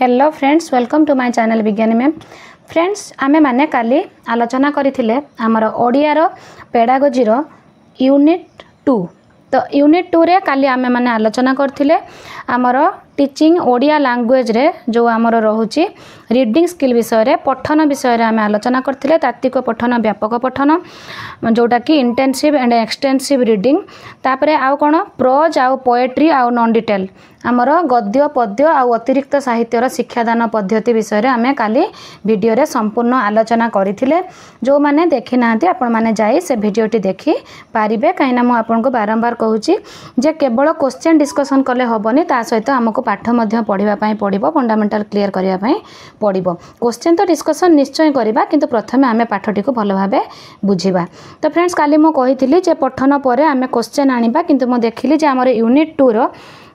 Hello friends, welcome to my channel विज्ञानी ma'am. Friends, आमे माने काली आलोचना करथिले हमर ओडियार पेडागोजीर यूनिट 2। तो यूनिट 2 रे काली आमे माने आलोचना करथिले हमर टीचिंग ओडिया लैंग्वेज रे जो आमर रहुची रीडिंग स्किल विषय रे पठन विषय रे आमे आलोचना करथिले तात्विक पठन व्यापक पठन जोटा कि इंटेंसिव एंड एक्सटेंसिव रीडिंग तापरे आउ कोन प्रोज आउ पोएट्री आउ नॉन डिटेल आमर गद्य पद्य आउ अतिरिक्त साहित्यर शिक्षादान पद्धति विषय रे आमे काली वीडियो रे संपूर्ण आलोचना करथिले। जो माने देखि नांती आपण माने जाई से वीडियोटी देखि पारिबे, काइना मु आपन को बारंबार कहूची जे केवल क्वेश्चन डिस्कशन करले होबनी, ता सहित हमको पाठ मध्य पढ़िबा पई पड़िबो, फंडामेंटल क्लियर करिया पई पड़िबो। क्वेश्चन तो डिस्कशन निश्चय करिबा, किंतु प्रथमे आमे पाठटी को भलो भाबे बुझिबा। तो फ्रेंड्स, काली मु कहिथिली जे पठन परे आमे क्वेश्चन आनिबा, किंतु मु देखिली जे हमर यूनिट 2 रो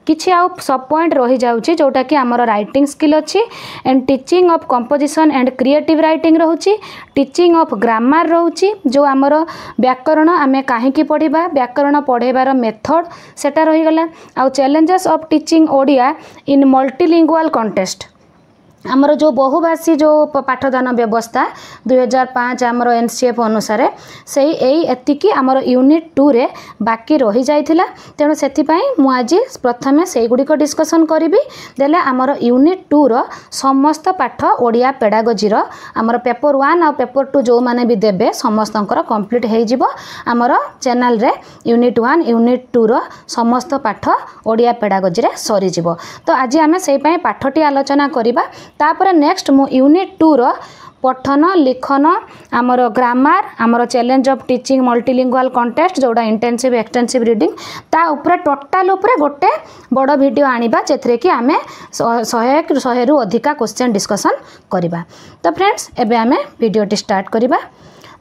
किछि आउ सब पॉइंट रही जाउची जोटा कि हमर राइटिंग स्किल अछि and teaching of composition and creative writing रहउची, टीचिंग ऑफ ग्रामर रहउची, जो हमर व्याकरण आमे काहे की पढिबा, व्याकरण पढेबार मेथड सेटा रही गला, आउ challenges of teaching Odia in multilingual contest आमर जो बहुभाषी जो पाठदान व्यवस्था 2005 आमर एनसीएफ अनुसार से एतिकी आमर यूनिट 2 रे बाकी रही जाइथिला। तेणु सेति पई मु आज प्रथमे सेई गुडी डिस्कशन करिबी, देले आमर यूनिट 2 रो समस्त पाठ ओडिया पेडागोजी रो आमर पेपर 1 और पेपर 2 जो माने भी देबे समस्तंकर कंप्लीट हे जिवो आमर चैनल रे। यूनिट 1 यूनिट 2 रो समस्त पाठ ओडिया पेडागोजी रे सरी जिवो। तो आज आमे सेई पई पाठटी आलोचना करिबा। तापर नेक्स्ट मु यूनिट 2 रो पठन लिखन आमर ग्रामर आमर challenge of teaching multilingual contest जोड़ा इंटेंसिव एक्सटेंसिव रीडिंग ता ऊपर टोटाल ऊपर गोटे बड़ वीडियो आनिबा, जेथरे कि आमे 100 रु अधिका क्वेश्चन डिस्कशन करिबा। तो फ्रेंड्स, एबे आमे वीडियोटी स्टार्ट करिबा।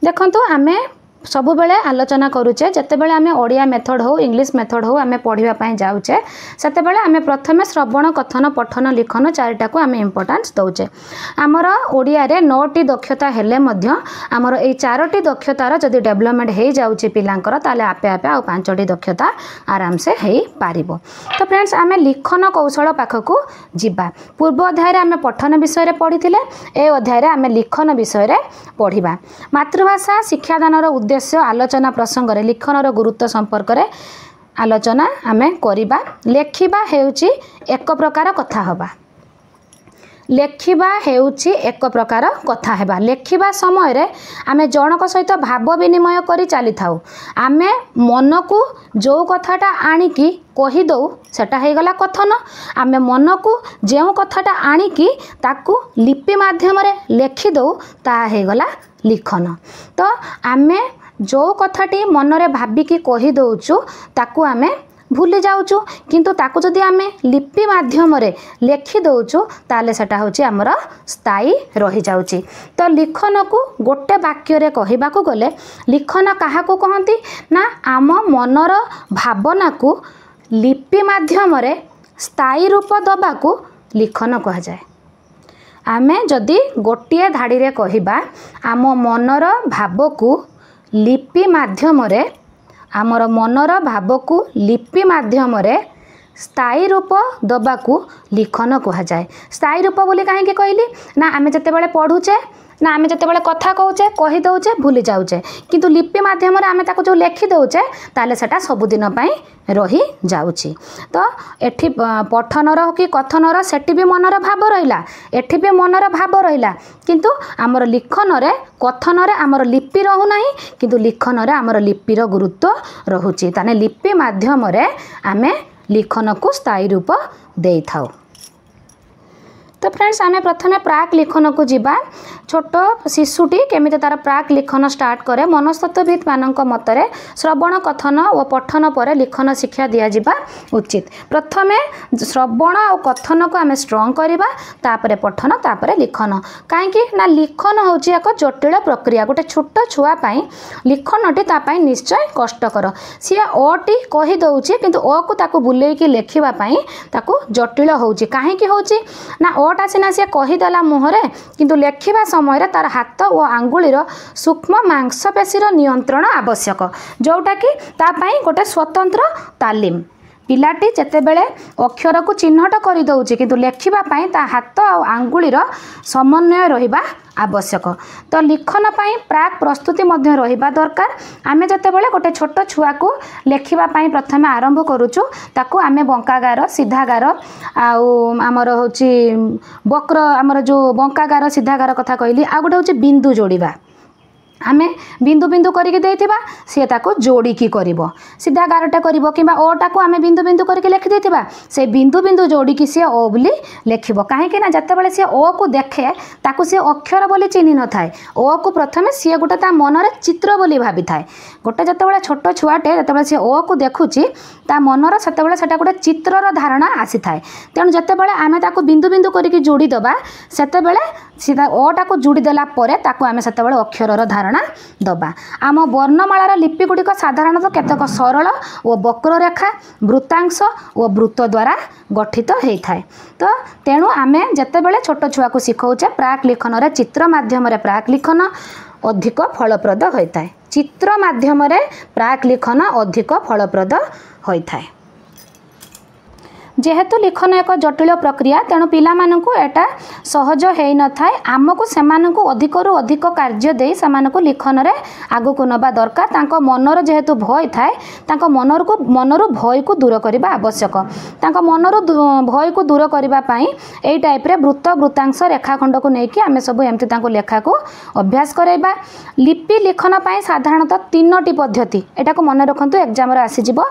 देखंतु आमे सबु बेले आलोचना करूचे जते बेले आमे ओडिया मेथड हो इंग्लिश मेथड हो आमे पढ़िबा पई जाउचे, सेते बेले आमे प्रथमे श्रवण कथन पठन लिखन चारिटा को आमे इंपोर्टेंस दउचे। आमर ओडिया रे 9टी दक्षता हेले मध्य आमर ए 4टी दक्षतार जदि डेवलपमेंट हे जाउचे पिलांकर, ताले आपे आपे आ 5टी दक्षता आराम से हे पारिबो। तो फ्रेंड्स, आमे लिखन कौशल पाखकू जिबा। पूर्व अध्याय रे आमे पठन विषय रे पढ़िथिले, ए अध्याय रे आमे लिखन विषय रे पढ़िबा। मातृभाषा शिक्षादानर उद्देश्य आलोचना प्रसंग रे लिखनर गुरुत्व संपर्क रे आलोचना आमे करिबा। लेखिबा हेउची एक प्रकार कथा हबा, लेखिबा हेउची एक प्रकार कथा हेबा। लेखिबा समय रे आमे जनक सहित भाव विनिमय करी चली थाउ। आमे मन को जो कथाटा आनिकी कही दउ सेटा हे गला कथन। आमे मन को जेउ कथाटा आनिकी ताकू लिपि माध्यम रे लेखि दउ ता हे गला लिखन। तो आमे जो कथाटी मन रे भाबिकी कही दउचु ताकू आमे भूली जाउचु, किंतु ताकू जदि आमे लिपि माध्यम रे लेखि दउचु ताले सेटा होची हमर स्थायी रही जाउची। तो लिखन को गोटे वाक्य रे कहिबा को गले लिखन काहा को कहंती ना आम मनर भावना को लिपि माध्यम रे स्थायी रूप दबा को लिखन कहा जाए। आमे जदि गोटिए धाड़ी रे कहिबा आम मनर भाव को लिपि माध्यम रे आमर मनर भाव को लिपि माध्यम रे स्थायी रूप दबा को लिखन कहा जाए। स्थायी रूप बोली काहे कहली ना आमे जते बेले पढुचे ना आमे जते बेले कथा कहूचे कही दउचे भूली जाउचे, किंतु लिपि माध्यम रे आमे ताको जो लेखि दउचे ताले सेटा सब दिन पई रही जाउची। तो एठी पठनर कि कथनर सेठी भी मनर भाव रहिला, एठी भी मनर भाव रहिला, किंतु आमर लिखन रे कथन रे आमर लिपि रहू नाही, किंतु लिखन रे आमर लिपिर गुरुत्व रहुची। ताने लिपि माध्यम रे आमे लिखन को स्थायी रूप देई थाउ। तो फ्रेंड्स, आमे प्रथमे प्राक लिखन को जिबा। छोट शिशुटी केमिति तार प्राक लिखन स्टार्ट करे मनस्तत्वविद मानक मतरे श्रवण कथन और पठन पर लिखन शिक्षा दिया जिबा उचित। प्रथमे श्रवण और कथन को आमे स्ट्रॉन्ग करिबा, तापरे पठन तापरे लिखन। काहेकि ना लिखन होची एक जटिल प्रक्रिया। गोटे छोट छुआ पाई लिखनटी ता पाई निश्चय कष्टकर। सी अटी कही दउची, किंतु अ को ताकू बुलेकी लेखिबा पाई ताकू जटिल होची। काहेकि होची ना अटा सिना सी कहीदेला मुहरे, किंतु लेखिबा समय तार हाथ और आंगुलीर सूक्ष्म मांसपेशीर नियंत्रण आवश्यक, जोटा कि ता पाई गोटे स्वतंत्र तालीम पिलाटी जेतेबेले अक्षर को चिन्हट कर दउछि किंतु लेखिबा पई ता हाथ और आंगुलीर समन्वय रहिबा आवश्यक। तो लिखन पाई प्राक प्रस्तुति मध्य रहिबा दरकार। आमे जेतेबेले गोटे छोट छुआ को लेखिबा पाई प्रथमे आरंभ करूछु ताकू आमे बंकागार सीधागार आउ आमर होची वक्र आमर जो बंकागार सीधागार कथा कहली आ गोटे होची बिंदु जोड़िबा। आमे बिंदु बिंदु करके देथिबा से ताको जोड़ी की करिवो सीधा गारटा करिवो किबा ओ टाको आमे बिंदु बिंदु करके लिखि देथिबा से बिंदु बिंदु जोड़ी की से ओ बोली लेखिबो। काहे कि ना जते बेले से ओ को देखे ताको से अक्षर बोली चिन्हि न थाए ओ को प्रथमे से गोटे ता मन रे चित्र बोली भाबी थाए। गोटे जते बेले छोट छुआटे जते बेले से ओ को देखुची ता मन रे सेते बेले सेटा गोटे चित्रर धारणा आसी थाए। तेणु जते बेले आमे ताको बिंदु बिंदु करके जोड़ी दबा सेते बेले सीधा ओ टाको जोड़ी देला परे ताको आमे सेते बेले अक्षरर धारणा दबा। आम वर्णमालार लिपि गुड़िक साधारणतः केतक सरल और वक्र रेखा वृत्तांश और वृत्त द्वारा गठित होता है। तो तेणु आमे जेतेबेले छोट छुआ को शिखौचे प्राक लिखन रे चित्र माध्यम रे प्राक लिखन अधिक फलप्रद होता है। चित्र माध्यम रे प्राक लिखन अधिक फलप्रद होता है। जेहेतु लिखन एक जटिल प्रक्रिया तेणु पिला मानकु एटा सहज है न थाए। आमको सेमानकु अधिक रु अधिक कार्य दे सेमानकु लिखन रे आगु को नबा दरकार। तांको मनर जेहेतु भय थाए तांको मनरु भय को दूर करबा आवश्यक। तांको मनरु भय को दूर करबा पई एई टाइप रे वृत्त वृत्तांश रेखाखंड को नेकी आमे सब एमति तांको लेखा को अभ्यास करैबा। लिपि लिखन पई साधारणतः 3टी पद्धति एटा को मन रखंतु एग्जाम रे आसी जिवो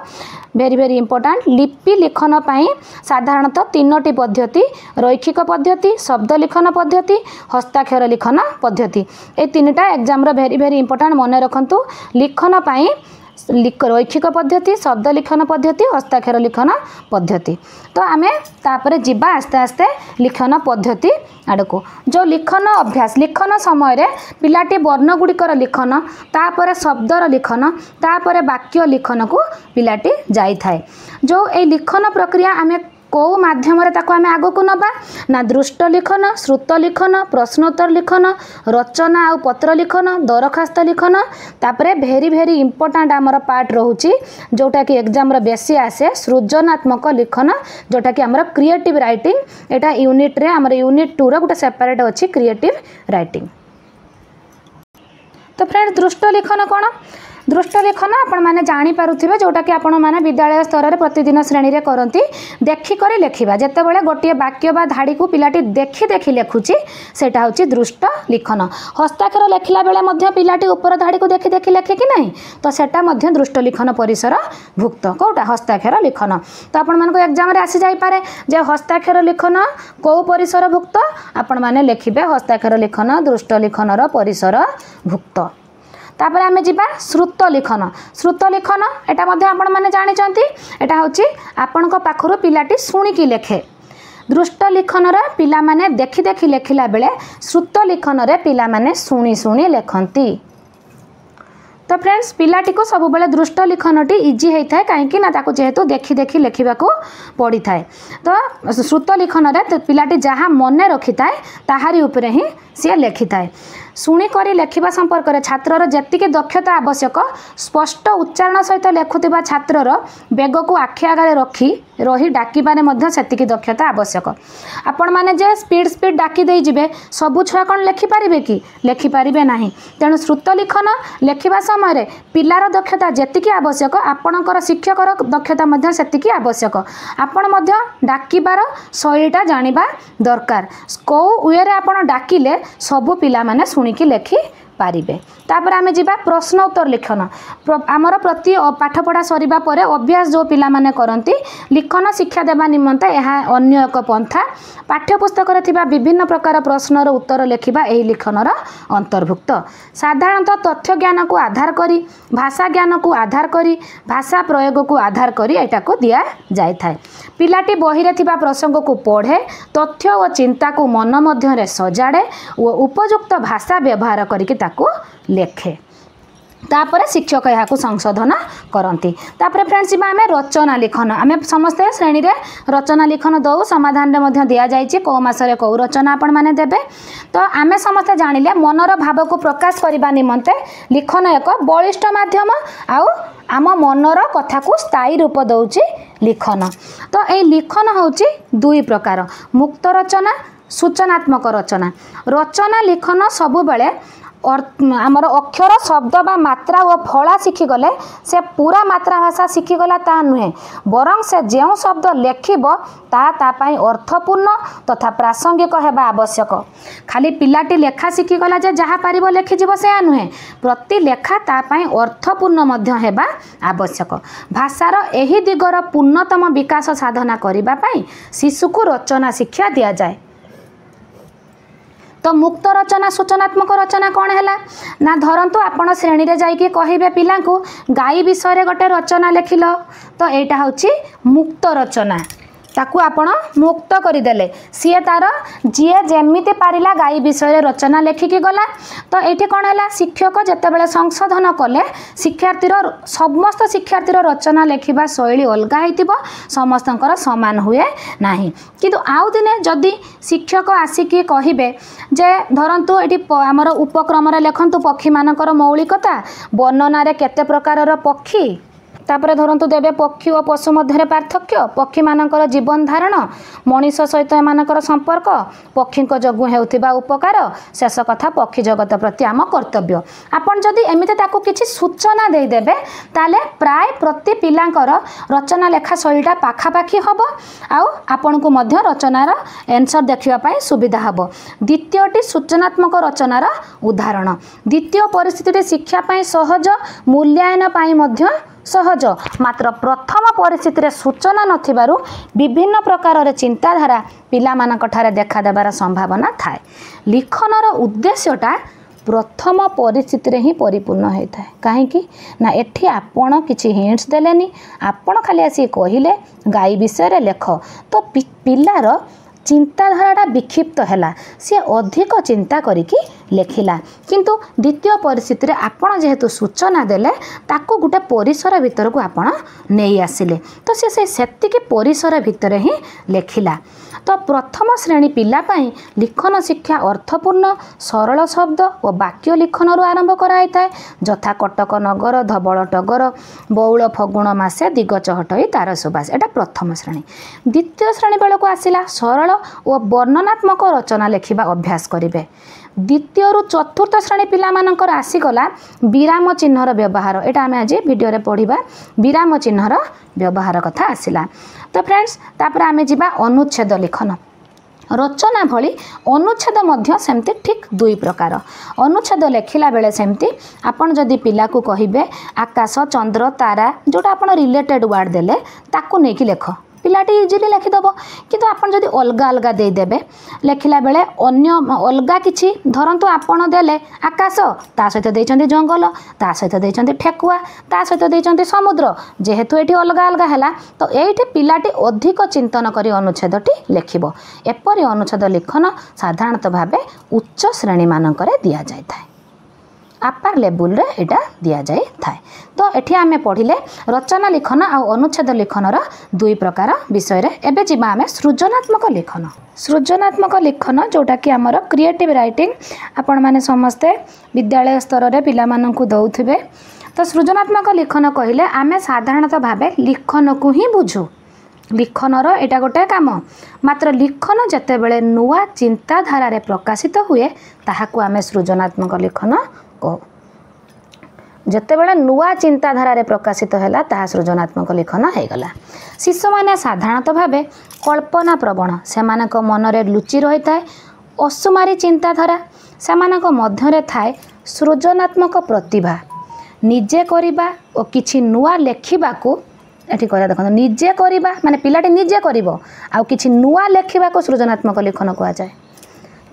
वेरी वेरी इंपोर्टेंट। लिपि लिखन पई साधारणतः 3टी पद्धति रैखिक पद्धति शब्द लिखन पद्धति हस्ताक्षर लिखन पद्धति ए 3टा एग्जाम रो वेरी वेरी इंपोर्टेंट मन रखंतु। लिखन पई रैखिक पद्धति शब्द लिखन पद्धति हस्ताक्षर लिखन पद्धति। तो आमे तापरे जिबा आस्ते आस्ते लिखन पद्धति आड़को जो लिखन अभ्यास लिखन समय रे पिलाटी वर्ण गुड़िकर लिखन तापरे शब्दर लिखन तापरे वाक्य लिखन को पिलाटी जाई थाए। जो ए लिखन प्रक्रिया आमे को माध्यम रे ताको आमे आगो को नबा ना दृष्ट लिखन श्रुत लिखन प्रश्नोत्तर लिखन रचना आ पत्र लिखन दरखास्त लिखन तापरे भेरी भेरी इंपोर्टेंट आमर पार्ट रहूची जोटा कि एग्जाम रे बेसी आसे सृजनात्मक लिखन जोटा कि आमर क्रिएटिव राइटिंग। एटा यूनिट रे आमर यूनिट 2 रे गोटे सेपरेट अछि क्रिएटिव राइटिंग। तो फ्रेंड्स दृष्ट लिखन कोन दृष्ट लिखन आपण माने जानी पारुथिबे जोटा कि आपण माने विद्यालय स्तर रे प्रतिदिन श्रेणी रे करंती देखि करी लेखिबा। जेते बेले गोटिए वाक्य बा धाड़ी को पिलाटी देखि देखि लेखुची सेटा होची दृष्ट लिखन। हस्ताक्षर लेखिला बेले मध्य पिलाटी ऊपर धाड़ी को देखि देखि लेखे कि नहीं तो सेटा मध्य दृष्ट लिखन परिसर भुक्त कोटा हस्ताक्षर लिखन। तो आपण मानको एग्जाम रे आसी जाई पारे जे हस्ताक्षर लिखन को परिसर भुक्त आपण माने लेखिबे हस्ताक्षर लिखन दृष्ट लिखनर परिसर भुक्त। तापर आमे जिबा श्रुत लिखन। श्रुत लिखन एटा मध्ये आपण माने जानि चंती एटा होची आपणको पाखरो पिलाटी सुनी की लेखे। दृष्ट लिखन रे पिला माने देखि देखि लेखिला बेले श्रुत लिखन रे पिला माने सुनी सुनी लेखंती। तो फ्रेंड्स पिलाटी को सब बेले दृष्ट लिखनटी इजी होता है कहीं ना ताको जेहेतु देखि देखि लेखिबा को पड़ी थाए। तो श्रुत लिखन रे पिलाटी जहाँ मन रखि थाए ताहारी उपरे ही सी लेखि थाए। शुणी करी लेखिबा संपर्क में छात्रर जेतिके दक्षता आवश्यक स्पष्ट उच्चारण सहित लेखुथिबा छात्रर बेग को आखि आगे रखी रही डाकिबारे मध्य सेतिकी दक्षता आवश्यक। आपण माने जे स्पीड स्पीड डाकी दे जिबे सबु छुआ कोन लेखि पारिबे कि लेखि पारिबे नाही। तेणु श्रुत लिखन लेखिबा समय रे पिलार दक्षता जेतिकी आवश्यक आपणकर शिक्षकर दक्षता मध्य सेतिकी आवश्यक। आपण मध्य डाकिबार शैलीटा जानिबा दरकार। को वे रे आपण डाकिले सबु पिला माने शुणिकी लेखि पारिबे। तापर आमे जिबा प्रश्न उत्तर लिखन। आमर प्रति पाठपढ़ा सरिबा परे अभ्यास जो पिला माने करंती लिखन शिक्षा देबा निमंते एहा अन्य एक पंथा। पाठ्यपुस्तक रे थिबा विभिन्न प्रकार प्रश्नर उत्तर लेखिबा एही लिखनर अंतर्भुक्त। साधारणतः तथ्य ज्ञान को आधार करी भाषा ज्ञान को आधार करी भाषा प्रयोग को आधार करी एटा को दिया जाय थाए। पिलाटी बही रे थिबा प्रसंग को पढ़े तथ्य और चिंता को मन मध्य रे सजाड़े और उपयुक्त भाषा व्यवहार करिके ताको लेखे। तापर शिक्षक यहाँ संशोधन करती। तापर फ्रेंड्स आमे रचना लिखन आमे समस्ते श्रेणी रे रचना लिखन दौ समाधान रे दि जाइए कौ मासरे कौ रचना आपण माने देबे। तो आमे समस्ते जानिले मनर भाव को प्रकाश करने निमंते लिखन एक बलिष्ठ माध्यम आउ आम मनर कथा को स्थायी रूप दौची लिखन। तो ये लिखन होची दुई प्रकार, मुक्त रचना सूचनात्मक रचना। रचना लिखन सबु बेले आमर अक्षर शब्द बा मात्रा और फला शिखिगले से पूरा मात्रा भाषा शिखिगला ता नुहे, बरं से जो शब्द लेखिब तापाई अर्थपूर्ण तथा प्रासंगिक हेबा आवश्यक। खाली पिलाटी लेखा शिखिगला जे जहाँ पारिब लेखिजिब से नुहे, प्रति लेखा तापाई अर्थपूर्ण मध्य हेबा आवश्यक। भाषार एही दिगर पूर्णतम विकास साधना करिबा पाई शिशुको रचना शिक्षा दिया जाए। तो मुक्त रचना सूचनात्मक रचना कौन है ना, धरतु आपण श्रेणी रे जाइए कहे पिला गाई विषय गोटे रचना लिखिल, तो यहाँ हूँ मुक्त रचना, ताकू आपण मुक्त करदेले सी तार जी जमीती पारिला गाई विषय रचना लेखिकी गला। तो ये कौन है, शिक्षक जितेबाला संशोधन कले शिक्षार्थीर समस्त शिक्षार्थीर रचना लेखिबा शैली अलग हो, समस्त सामान हुए ना। किंतु आउ दिने जदि शिक्षक आसिकी कहिबे जे धरतु ये आमर उपक्रम लेखतु पक्षी मानकर मौलिकता, वर्णन केते प्रकार पक्षी, तापर धरतु देवे पक्षी और पशु मध्य पार्थक्य, पक्षी मानकर जीवन धारण, मनीष सहित एमानकर संपर्क, पक्षी जोगु हेउथिबा उपकार, शेष कथा पक्षी जगत प्रति आम कर्तव्य। आपन जदि एमिते ताकू किछि सूचना दे देबे ताले प्राय प्रति पिलांकर रचना लेखा शैलीटा पाखापाखि हबो, आउ आपनकु मध्य रचनार एन्सर देखिबा पाई सुविधा हबो। द्वितीयटी सूचनात्मक रचनार उदाहरण। द्वितीय परिस्थिति शिक्षा पाई सहज, मूल्यांकन पाई मध्य सहज, मात्र प्रथम परिस्थिति रे सूचना नथिबारु विभिन्न प्रकार चिंताधारा पिला मानक ठारे देखा देबार संभावना थाए। लिखनर उद्देश्यटा प्रथम परिस्थिति रे ही परिपूर्ण होता है। कहीं ना एठी आपण किछि हिंट्स देलेनी, आपण खाली आसी कहिले गाई विषय रे लेख, तो पिलार चिंताधाराटा विक्षिप्त है, सी अधिक चिंता करिकी लेखिला। किंतु द्वितीय परिस्थिति रे आपण जेहेतु सूचना देले ताकू गोटे परिसर भितर को आपण नहीं आसिले, तो सी सेतिकी परिसर भितर ही लेखिला। तो प्रथम श्रेणी पिला पाई लिखन शिक्षा अर्थपूर्ण सरल शब्द और वाक्य लिखन आरंभ कराई थाए, जथा कटक नगर, धबल टगर, बौल फगुण मासे, दिग चहटई तार सुबास। एटा प्रथम श्रेणी। द्वितीय श्रेणी बेलू आसिला सरल और वर्णनात्मक रचना लेखिबा अभ्यास करिवे। द्वितीय रु चतुर्थ श्रेणी पिला मानकर आसीगला विराम चिन्हर व्यवहार। एटा आमे आज वीडियो रे पढ़िबा, विराम चिन्हर व्यवहार कथा आसिला। तो फ्रेंड्स तापर आमे जिबा अनुच्छेद लिखन। रचना भली अनुच्छेद मध्य सेमती ठीक दुई प्रकार। अनुच्छेद लेखिला बेले सेमती आपण जदि पिला को कहिबे आकाश, चंद्र, तारा, जोटा आपण रिलेटेड वर्ड देले ताकू नेकी लेख, पिलाटी इजिली लिखिदेव। किंतु आपन जदि अलग अलग देदेबे लेखिला बेले अन्य अलग किछि धरंतु आपण देले आकाश, ता सहित देइचंती जंगल, ता सहित देइचंती ठेकुआ, ता सहित देइचंती समुद्र, जेहेतु एठी अलग अलग हैला, तो एठी पिलाटी अधिक चिंतन करी अनुच्छेदटी लेखिबो। एपरि अनुच्छेद लिखन साधारणतः भाबे उच्च श्रेणी मानकरे दिया जाय थाए, अपर लेवल रे एटा दिया जाय थाए। तो एठी आमे पढ़िले रचना लिखन आ अनुच्छेद लिखनर दुई प्रकार विषय रे। एबे जिबा आमे सृजनात्मक लिखन। सृजनात्मक लिखन जोटा कि आमर क्रिएटिव राइटिंग आपण माने समस्ते विद्यालय स्तर रे पिला माननकु दउथिबे। तो सृजनात्मक लिखन कहिले आमे साधारणतः भाबे लिखन को ही बुझू, लिखनर एटा गोटे काम। मात्र लिखन जेतेबेले नुआ चिंताधारा रे प्रकाशित हुए ताहाकु आमे सृजनात्मक लिखन कहू। जेतेबेले नुआ चिंताधारा रे प्रकाशित हैला ताहा सृजनात्मक लिखन है गला। शिशु माने साधारणतः भाबे कल्पना प्रवण, सेमानक मन रे लुचि रही थाए असुमारी चिंताधारा, सेमानक मध्य रे थाए सृजनात्मक प्रतिभा। निजे करिबा और किछि नुआ लेखिबाकू एठी कहला देखो, निजे करिबा माने पिलाटी निजे करिवो आ किछि नुआ लेखिबाकू सृजनात्मक लिखन कहा जाए।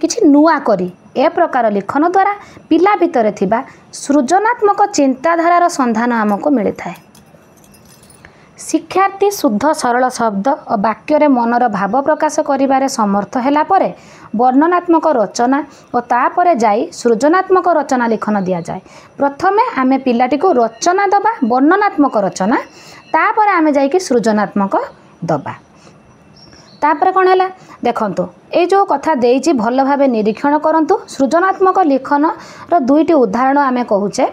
किछि नुआ करी ए प्रकार लिखन द्वारा पिला भितर थिबा सृजनात्मक चिंताधारार संधान आमको मिली थाए। शिक्षार्थी शुद्ध सरल शब्द और वाक्य रे मनर भाव प्रकाश करिबारे समर्थ हैला परे वर्णनात्मक रचना और तापरे जाई सृजनात्मक रचना लिखन दिया जाए। प्रथमे आमे पिलाटी को रचना दबा, वर्णनात्मक रचना, तापरे आमे जाई कि सृजनात्मक दबा। तापर कौन है देखंतु, ये जो कथा देइछि भल भावे निरीक्षण करंतु। सृजनात्मक लिखन रो दुईटी उदाहरण आमे कहूचे।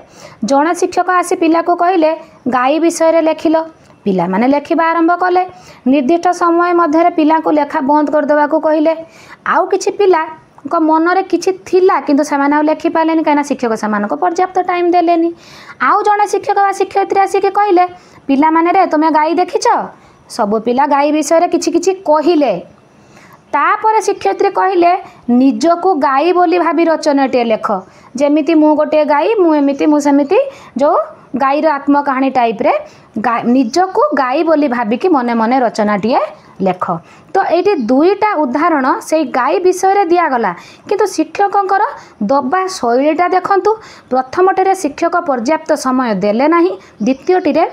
जणे शिक्षक आसी पिला को कहिले गाई विषय रे लेखिलो, पिला माने लेखिबा आरंभ कले निर्दिष्ट समय मध्य पिला को लेखा बंद करदेवा को कहले आउ किछि पिला मनरे किछि थिला किंतु से लेखि पारे कहीं शिक्षक से पर्याप्त टाइम देलेनी आउ जड़े शिक्षक बा शिक्षयित्री आसिक कहले पिला माने रे तुम गाई देखिछ सबु पिला गाई विषय किछि किछि कहिले तापर शिक्षयित्री कहले निजको गाई बोली भाभी रचनाटे लेख जेमिति मु गोटे गाई मुझे मुझे जो गाईर आत्मकाहानी टाइप रे निजको गाई बोली भाविकी मने मने रचनाटीए लेख तो ये दुईटा उदाहरण से गाई विषय दिगला किंतु शिक्षकंकर दबा शैलीटा देखंतु प्रथमटे शिक्षक पर्याप्त समय देले नाही द्वितीयटी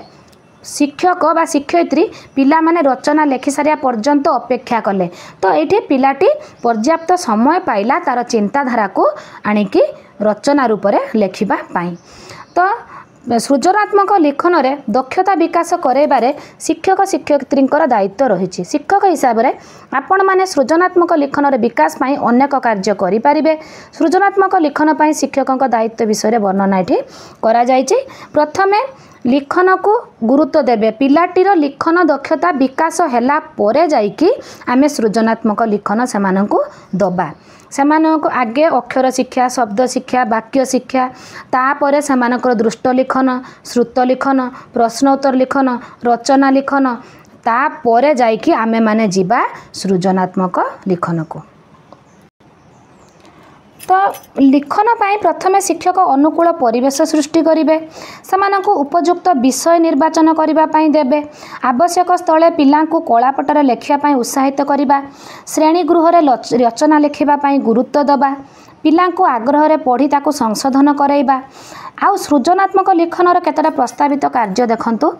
शिक्षक बा शिक्षयित्री पिला माने रचना लेखि सारिया पर्यंत अपेक्षा कले तो ये पिलाटी पर्याप्त समय पाइला तार चिंताधारा को आनिकी रचना रूप में लेखिबा पाई तो सृजनात्मक लिखन रे दक्षता विकास करैबारे शिक्षक शिक्षयित्री दायित्व रही शिक्षक हिसाब से आपण माने सृजनात्मक लिखन रे विकास पाई अनेक कार्य करि पारिबे सृजनात्मक लिखन पाई शिक्षक दायित्व विषय वर्णना एठी करा जायछि प्रथमे लिखन को गुरुत्व देबे पिलाटीर लिखन दक्षता विकास हैला परे जाइकी आमे सृजनात्मक लिखन सेमानंकु दबा सेमानंकु आगे अक्षर शिक्षा शब्द शिक्षा वाक्य शिक्षा तापर सेमानकर दृष्ट लिखन श्रुत लिखन प्रश्नोत्तर लिखन रचना लिखन तापर जाइकी आमे माने जीवा सृजनात्मक लिखन को तो लिखन पाई प्रथमे शिक्षक अनुकूल परिवेश सृष्टि करेंगे सेमानंकु उपयुक्त विषय निर्वाचन करबा पाई देबे आवश्यक स्थले पिला को कलापटर लेखिया पाई उत्साहित करबा श्रेणी गृह रे रचना लेखिबा पाई गुरुत्व दबा पिला को आग्रह रे पढ़ी ताको संशोधन कराइबा आउ सृजनात्मक लिखनर केतटा प्रस्तावित कार्य देखंतु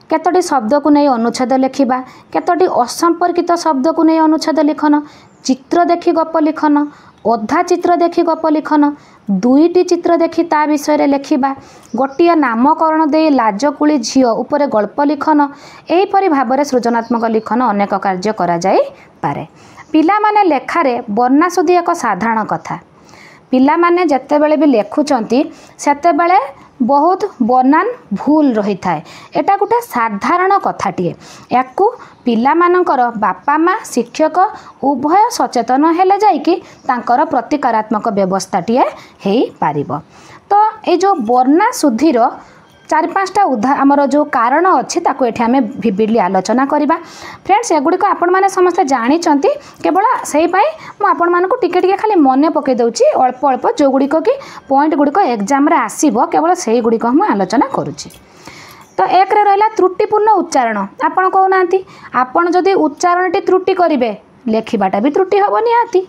केतोटी शब्द को नहीं अनुच्छेद लेखिबा केतोटी असंपर्कित शब्द को नहीं अनुच्छेद लिखन चित्र देखि गप लिखन अधा चित्र देखि गप लिखन दुईटी चित्र देखि ता विषय लेखिबा गोटिए नामकरण दे लाजकुली झियो उपरे गल्प लिखन एहीपरि भाव सृजनात्मक लिखन अनेक कार्य करा जाई पारे पिला माने लेखारे वर्णाशुद्धि एक साधारण कथा पिला माने जेतेबेले भी लेखुचंती सेतेबेले बहुत बनान भूल रही थाए एटा गोटे साधारण कथाटीए याकू पिला मानकर बापा माँ शिक्षक उभय सचेतन हेले जाइकी तांकर प्रतिकारात्मक व्यवस्थाटीए हेई पारिबो तो ये जो वर्णा शुद्धिर 4-5टा आमर जो कारण अच्छी ताको एठी आमे विविडली आलोचना करिबा फ्रेंड्स एगुड़िक आपण माने समस्त जानिचंती केवल सेही पाई मु आपण मानकु टिके टिके खाली मने पके दउची अल्प अल्प जो गुड़िक कि पॉइंट गुड़िक एग्जाम रे आसीबो केवल सेही गुड़िक हम आलोचना करूची तो एक रे रहला त्रुटिपूर्ण उच्चारण आपण कहउनांती आपण जदि उच्चारणटी त्रुटि करिवे लेखिबाटा भी त्रुटि हबो निहाती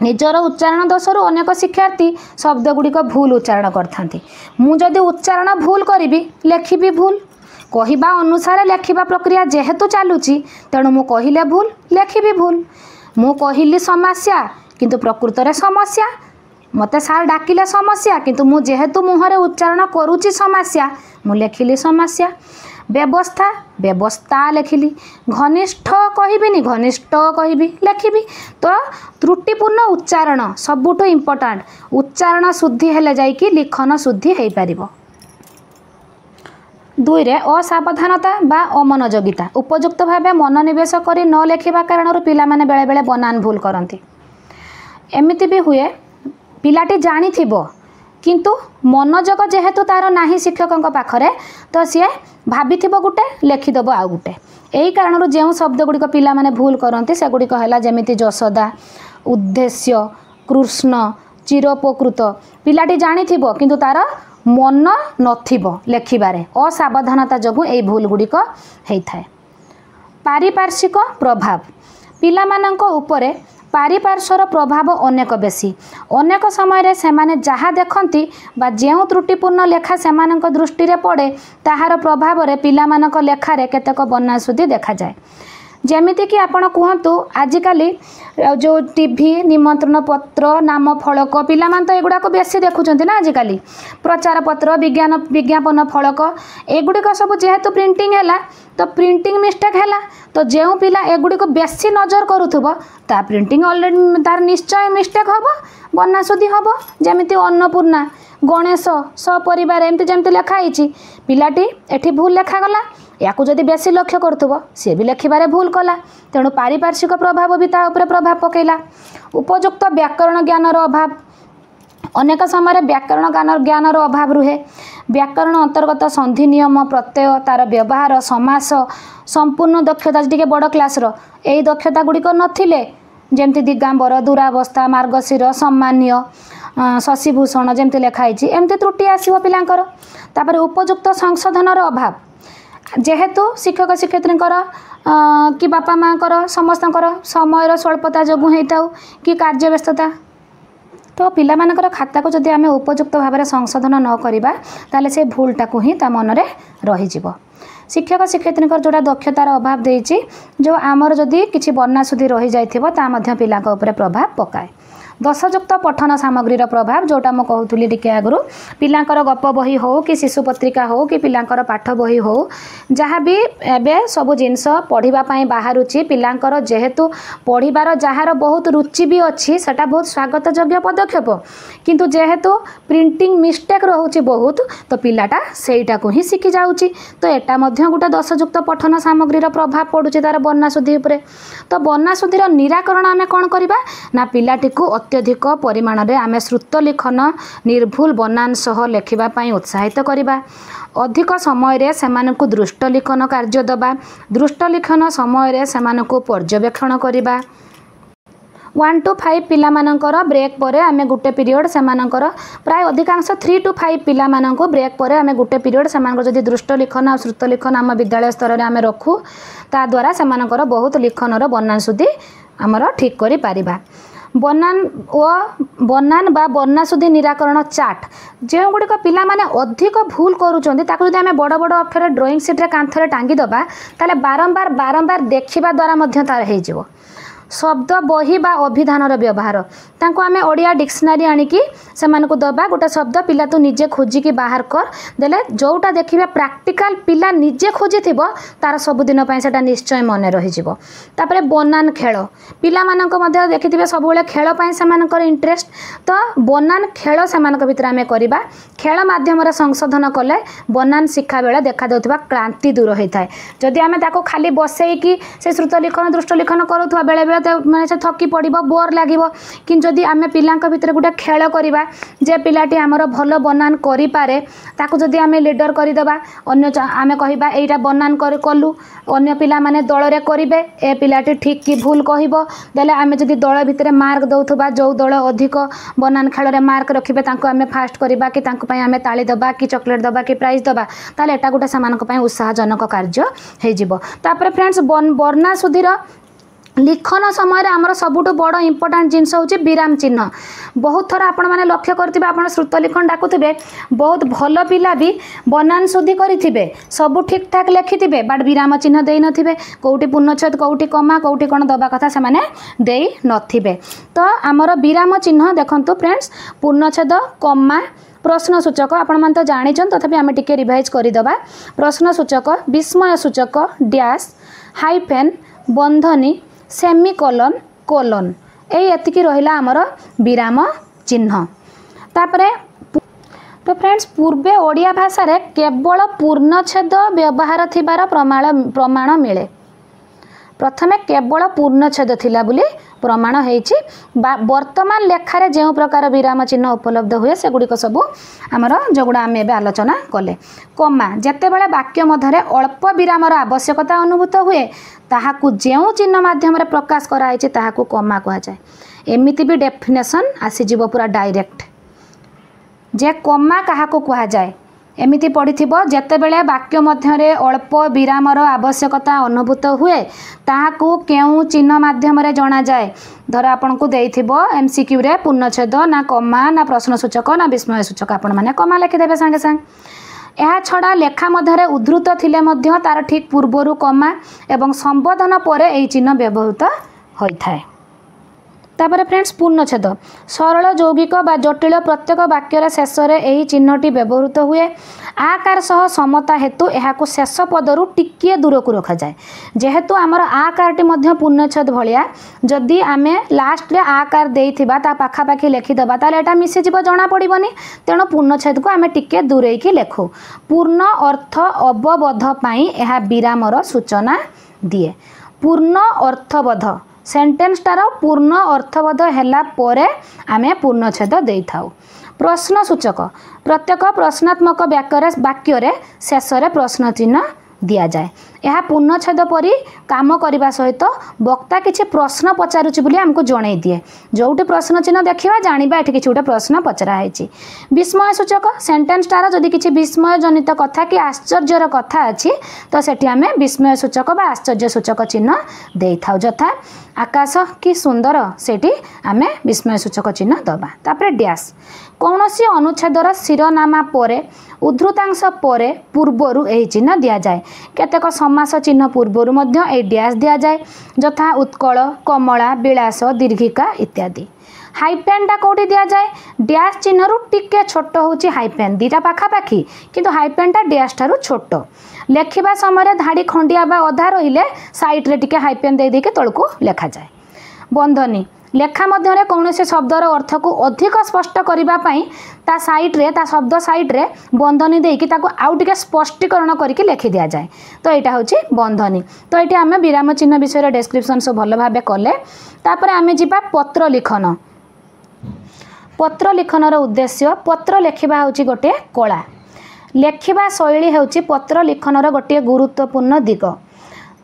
निजर उच्चारण दोषरू अनेक शिक्षार्थी शब्द गुड़िक भूल उच्चारण करथांती मु जदि उच्चारण भूल करी लेखिबी भूल कहिबा अनुसार लेखिबा प्रक्रिया जेहेतु चलुची तेणु मु कहिले भूल लेखिबी भूल मु कहिली समस्या किंतु प्रकृत रे समस्या मते सार डाकिले समस्या किंतु मु जेहेतु मुहरे उच्चारण करूची समस्या मु लेखिली समस्या व्यवस्था व्यवस्था लेखिली घनिष्ठ कहबिनी घनिष्ठ कहबी लेखिबी तो त्रुटिपूर्ण उच्चारण सबुठो इम्पोर्टेंट उच्चारण शुद्धि हेले जाइकी लिखन शुद्धि हेई पारिबो 2 रे असावधानता बा अमनोयोगिता उपयुक्त भावे मनोनिवेश करी न लेखिबा कारणरू पिला माने बेले बेले बनान भूल करंती एमिति भी हुए पिलाटी जानी थिबो किंतु मनोजग जेहेतु तार नाही शिक्षकंक पाखरे तो सी भाभी गोटे लेखिदेव आउ गोटे यही कारण जो शब्द गुड़िक पिला माने भूल करती से गुड़िक है जमीती यशोदा उद्देश्य कृष्ण चिरोपकृत पिलाटी जानी थिबो किंतु तार मन नथिबो लेखिबारे असावधानता जगु एई भूल गुड़िक होता है पारिपार्श्विक प्रभाव पिला मानंक उपरे पारिपार्श्वर प्रभाव अनेक बेसी अनेक समय से माने जहाँ देखती बा जो त्रुटिपूर्ण लेखा सेमानक दृष्टि रे पड़े ताहार प्रभाव रे पिला मानक लेखारे केतेक वर्णाशुद्धि देखा जाए जेमिति कि आपण कहतु आजिकाली जो टीवी निमंत्रण पत्र नाम फलक पिलामान तो एगुड़ाक बेसी देखुंत ना आजिकाली प्रचार पत्र विज्ञापन फलक एगुड़िक सब जेहेतु प्रिंटिंग है तो प्रिंटिंग मिस्टेक है तो जो पिला एगुड़िक बेसी नजर करूथबो ता प्रिंटिंग ऑलरेडी तार निश्चय मिस्टेक हम वर्णाशुद्धि हम जमीती अन्नपूर्णा गणेश सपरिवार एमती जमती लिखाई पिलाटी एठी भूल लेखागला या जदि बेसी लक्ष्य करुव सी भी लिखार भूल कला तेणु पारिपार्श्विक प्रभाव भी ता उपरे प्रभाव पकेला। उपयुक्त व्याकरण ज्ञानर अभाव अनेक समय व्याकरण ज्ञानर अभाव रुहे। व्याकरण अंतर्गत संधि नियम प्रत्यय तार व्यवहार समास संपूर्ण दक्षता टी बड़ क्लास यही दक्षता गुड़िक नथिले जमती दिगांबर दुरावस्था मार्गशीर सम्मान्य शशिभूषण जमती लिखाई एमती त्रुटि आसव पिलांकर। तापर उपयुक्त संशोधनर अभाव जेहेतु शिक्षक शिक्षयित्री कि बापा माँ समस्त समय स्वल्पता जो होता कि कार्य व्यस्तता तो पिला मानकर खाता को जदि आम उपयुक्त भाव में संशोधन न करवा ताले से भूलटा को ही ता मनरे रहीजिवो। शिक्षक शिक्षयित्री जोड़ा दक्षतार अभाव देछि जो आमर जदि किछि वर्णाशुद्धि रही जाइथिबो ता मध्य पिला उपरे प्रभाव पकाए। दशयुक्त पठन सामग्रीर प्रभाव जोटा मु कहूली टिके आगु पिलांकर गप बही हो कि शिशु पत्रिका हो कि पिलांकर पाठ बही हो जहाँ भी एबे सब जिनस पढ़ाई बाहरुची पिलांकर जेहेतु पढ़िबार जार बहुत रुचि भी अच्छी सेटा बहुत स्वागत योग्य पदक्षेप किंतु जेहेतु प्रिंटिंग मिस्टेक रोचे बहुत तो पिलाटा सेटा को ही शिखी जाऊँगी तो एटा मध्य गोटे दशयुक्त पठन सामग्रीर प्रभाव पड़ुची तार वर्णाशुद्धि उपरे। तो वर्णाशुद्धिर निराकरण आमे कौन करबा ना पिलाटी को अत्यधिक परिमाण में आम श्रुत लिखन निर्भुल बनान सह लेखिबा पई उत्साहित करबा। अधिक समय सेमानकु दृष्ट लिखन कार्य दबा। दृष्ट लिखन समय सेमानकु पर्यवेक्षण करबा। 1 to 5 पिला मानकर ब्रेक परे आमे गुटे पीरियड सेमानकर प्राय अधिकांश 3 to 5 पिला माननको ब्रेक परे आमे गुटे पीरियड सेमानकर जदि दृष्ट लिखन आ श्रुत लिखन आम विद्यालय स्तर रे आमे रखू ता द्वारा सेमानकर बहुत लिखनर बनान शुद्धि आमर ठीक करि पारिबा। बनान बा वर्णाशुद्धि निराकरण चार्ट जो गुड़िक पिला माने अधिक भूल करूछंती ताकु जदि आमे बड़ बड़ अक्षर ड्राइंग शीट रे कांथरे टांगी दबा ताले बारंबार देखिबा द्वारा मध्य तार हे जिवो। शब्द बही बा अभिधानर व्यवहार तांको आमे ओडिया डिक्शनरी आनिकी सेमानकु दबा गोटे शब्द पिला तू निजे खोजिकी बाहर कर देले जोटा देखिबा प्रैक्टिकल पिला निजे खोजिथिबो तार सब दिन पय सेटा निश्चय मन रहि जिवो। तापरे बनान खेल पिला मानक मध्ये देखिथिबे सब बेले खेल पय सेमानकर इंटरेस्ट तो बनान खेल सेमानक भितर आमे करिबा। खेल माध्यम रे संशोधन कले बनान शिक्षा बेले देखा देउथबा क्रांति दूर होइथाय। जदि आमे ताको खाली बसेई से श्रुत लिखन दृष्ट लिखन करूथबा बेले बेले माने से थकी पड़ो बोर लगे कि जदि आम पिला भितर गोटे खेल करवा जे पिलाटी आमर भल बनान करें ताकू जदि आम लीडर करदेबा अन्य आम कहवा यहीटा बनान कलु अन्य पिला माने दल रे करेंगे ए पिलाटी ठीक कि भूल कहबो देले आम जदि दल भितर मार्क दौथबा जो दल अधिक बनान खेल में मार्क रखिबे तांको आम फास्ट करवा कि तांको पय आम ताली दबा कि चॉकलेट दबा कि प्राइज दबा ताले एटा गोटे सामानक पय उत्साहजनक कार्य हे जिवो। तापर फ्रेंड्स वर्णाशुद्धिर लिखन समय आमर सबुठ बड़ इंपोर्टाट जिनस हूँ विराम चिन्ह। बहुत थर आपण मैंने लक्ष्य करेंगे आप श्रुत लिखन डाकुवे बहुत भल पिला भी बनान शुद्धि करेंगे सब ठीक ठाक लिखिथे बट विराम चिन्ह दे नथिबे कौटी पूर्णच्छेद कौटी कमा कौटी कौन दबा कथा से माने दे नथिबे। तो आमर विराम चिन्ह देखंतु फ्रेंड्स पूर्णच्छेद कमा प्रश्न सूचक आपण मान तो जानिछन तथापि आम टिके रिवाइज करदेबा। प्रश्न सूचक विस्मय सूचक डैश हाइफेन बंधनी सेमिकोलन कोलन एतिकी रहिला आमर विराम चिन्ह। तापरे तो फ्रेंड्स पूर्वे ओडिया भाषा रे केवल पूर्णच्छेद व्यवहार थिबार प्रमाण मिले। प्रथमे केवल पूर्णच्छेद थिला बोली प्रमाण होईछि। वर्तमान लेखारे जो प्रकार विराम चिन्ह उपलब्ध हुए से गुड़िक सब आमर जोगुड़ा आम एबे आलोचना कले। कमा जेतेबेले वाक्य मध्यरे अल्प विरामर आवश्यकता अनुभूत हुए ताहाकू जेउ चिन्ह माध्यम रे प्रकाश कराइछि ताहाकू कमा कहा जाए। एमिति भी डेफिनेशन आसीजिवो पूरा डायरेक्ट जे कमा काहाकू कहा जाए एमिति पढ़िथिबो जेतेबेले वाक्य मध्यरे अल्प विरामर आवश्यकता अनुभूत हुए ताहाकू केउ चिन्ह माध्यम रे जणा जाए। धर आपन को देइथिबो एमसीक्यू रे पूर्णच्छेद ना कमा ना प्रश्न सूचक ना विस्मय सूचक आपण माने कमा लिखि देबे संगे संग। यह छड़ा लेखा मध्यरे उद्धृत थिले मध्य तार ठीक पूर्वरु कमा एवं संबोधन परे एई चिन्ह व्यवहृत होइथाय। तापर फ्रेंड्स पूर्णछेद सरल यौगिक बा जटिल प्रत्येक वाक्यर शेष में यही चिन्हटी व्यवहृत हुए आकार सह समता हेतु यह शेष पदरू टिके दूर को रखा जाए जेहेतु आमर आकारटी पूर्णछेद भाया जदि आम लास्ट रे आकार देइथिबा ता पाखापाखि लिखिदेबा ताले एटा मिसिଯିब जना पड़िबनी तेणु पूर्णछेद को आम टिके दूरेकी लेखु पूर्ण अर्थ अवबोध पाई यह विरामर सूचना दिए पूर्ण अर्थबोध सेंटेन्सटार पूर्ण अर्थबोध हैला परे आमे पूर्णछेद देई थाउ प्रश्न सूचक प्रत्येक प्रश्नात्मक वाक्य शेष में प्रश्न चिन्ह दिया जाए यह पूर्णछेद परी काम करने सहित वक्ता किसी प्रश्न पचारुची बोली आमको जणै दिए जोटी प्रश्न चिन्ह देखा जाना ये किसी गोटे प्रश्न पचराई विस्मय सूचक सेंटेन्सटार जदि किसी विस्मय जनित कथा कि आश्चर्यर कथा अच्छी तो सेठी आम विस्मय सूचक बा आश्चर्य सूचक चिन्ह दे था यथा आकाश कि सुंदर सेठी आम विस्मय सूचक चिन्ह दबा तापर डैश कौन सी अनुच्छेदर शिरोनामा परे उद्धृतांश परे पूर्वरु यही चिन्ह दि जाए केतेक समास चिन्ह पूर्वरु मध्य ए डैश दि जाए यथा उत्कल कमला विलास दीर्घिका इत्यादि हाइपेनटा कौटी दि जाए डैश चिन्ह रु टिके छोट होची हाइपेन दीटा पाखापाखि किंतु हाइपेनटा डैश ठारू छोट लेखिबा समय धाड़ी खंडिया बा अधा रहिले साइड रे टिके हाइपेन दे देके तळकू लेखा जाए बंधनी लेखा मध्य कौन से शब्दर अर्थ को अधिक स्पष्ट करने ता साइड रे ता शब्द साइड रे बंधनी देकी ताको आउ टिके स्पष्टीकरण करके लिखि दिया जाए तो यहाँ हूँ बंधनी तो ये आम विराम चिन्ह विषय डेस्क्रिप्शन सब भल भाव कले तापर आम जा पत्र लिखन पत्र लिखनर उद्देश्य पत्र लेखिबा हूँ गोटे कला लेखिबा शैली हूँ पत्र लिखनर गोटे गुरुत्वपूर्ण दिग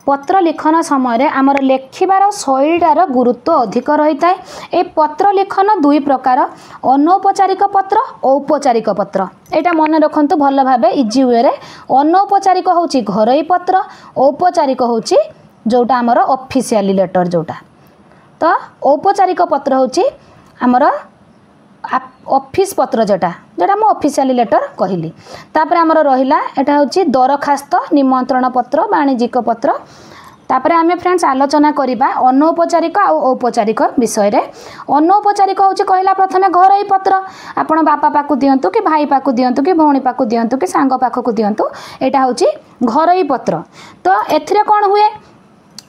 पत्र लिखन समय आमर लेखिबार शैलीटार गुरुत्व अधिक रही है ये पत्र लिखन दुई प्रकार अनौपचारिक पत्र औपचारिक पत्र यहाँ मन रखु भल भाव इजी वे अनौपचारिक हूँ घरोई पत्र औपचारिक हूँ जोटा आमर ऑफिशियल लेटर जोटा तो औपचारिक पत्र हूँ आमर ऑफिस पत्र जोटा जोटा मु ऑफिशियल लेटर कहली तापर आमर रहिला एटा होची दरखास्त निमंत्रण पत्र वाणिज्यिक पत्र तापर आमे फ्रेंड्स आलोचना करिबा अनौपचारिक और औपचारिक विषय रे अनौपचारिक होची कहला प्रथमे घरोई पत्र आपण बापा पाकु दियंतु कि भाई पाकु दियंतु कि भौणी पाकु दियंतु कि सांग पाखकु दियंतु एटा होची घरोई पत्र तो एथिरे कोन हुए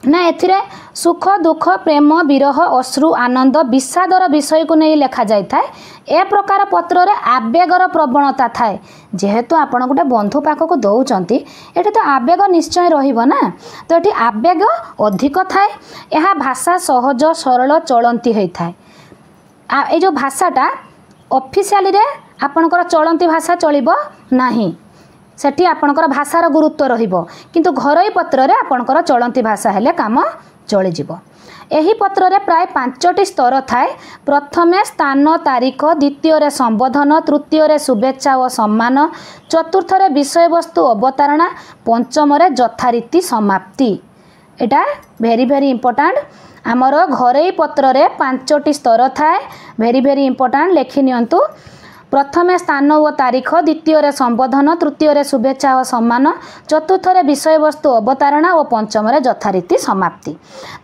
ना एथिरे सुख दुख प्रेम विरह अश्रु आनंद विषादर विषय को नहीं लेखा जाए ए प्रकार पत्र रे आवेगर प्रवणता थाए जेहेतु आपण गोटे बंधु पाखक दौरान ये तो आवेग निश्चय रहिबो ना तो ये आवेग अधिक थाए यह भाषा सहज सरल चलती होता है ये जो भाषाटा ऑफिशियल रे आपणकर चलती भाषा चलिबो नाही सेठी आपणकर भाषार गुरुत्व रहिबो किंतु घरोई पत्र रे आपणकर चलती भाषा हेले काम चली जिवो एही पत्र रे प्राय 5टी स्तर थाए प्रथमे स्थान तारीख द्वितीय रे संबोधन तृतीय रे शुभेच्छा और सम्मान चतुर्थ रे विषय वस्तु अवतारणा पंचम रे यथारीति समाप्ति एटा भेरी भेरी इंपोर्टेंट आमर घरोई पत्र रे 5टी स्तर थाए भेरी भेरी इंपोर्टेंट लेखि नियंतु प्रथमे स्थान और तारीख द्वितीय रे संबोधन तृतीय रे शुभेच्छा और सम्मान चतुर्थ रे विषय वस्तु अवतारणा और पंचम रे यथारीति समाप्ति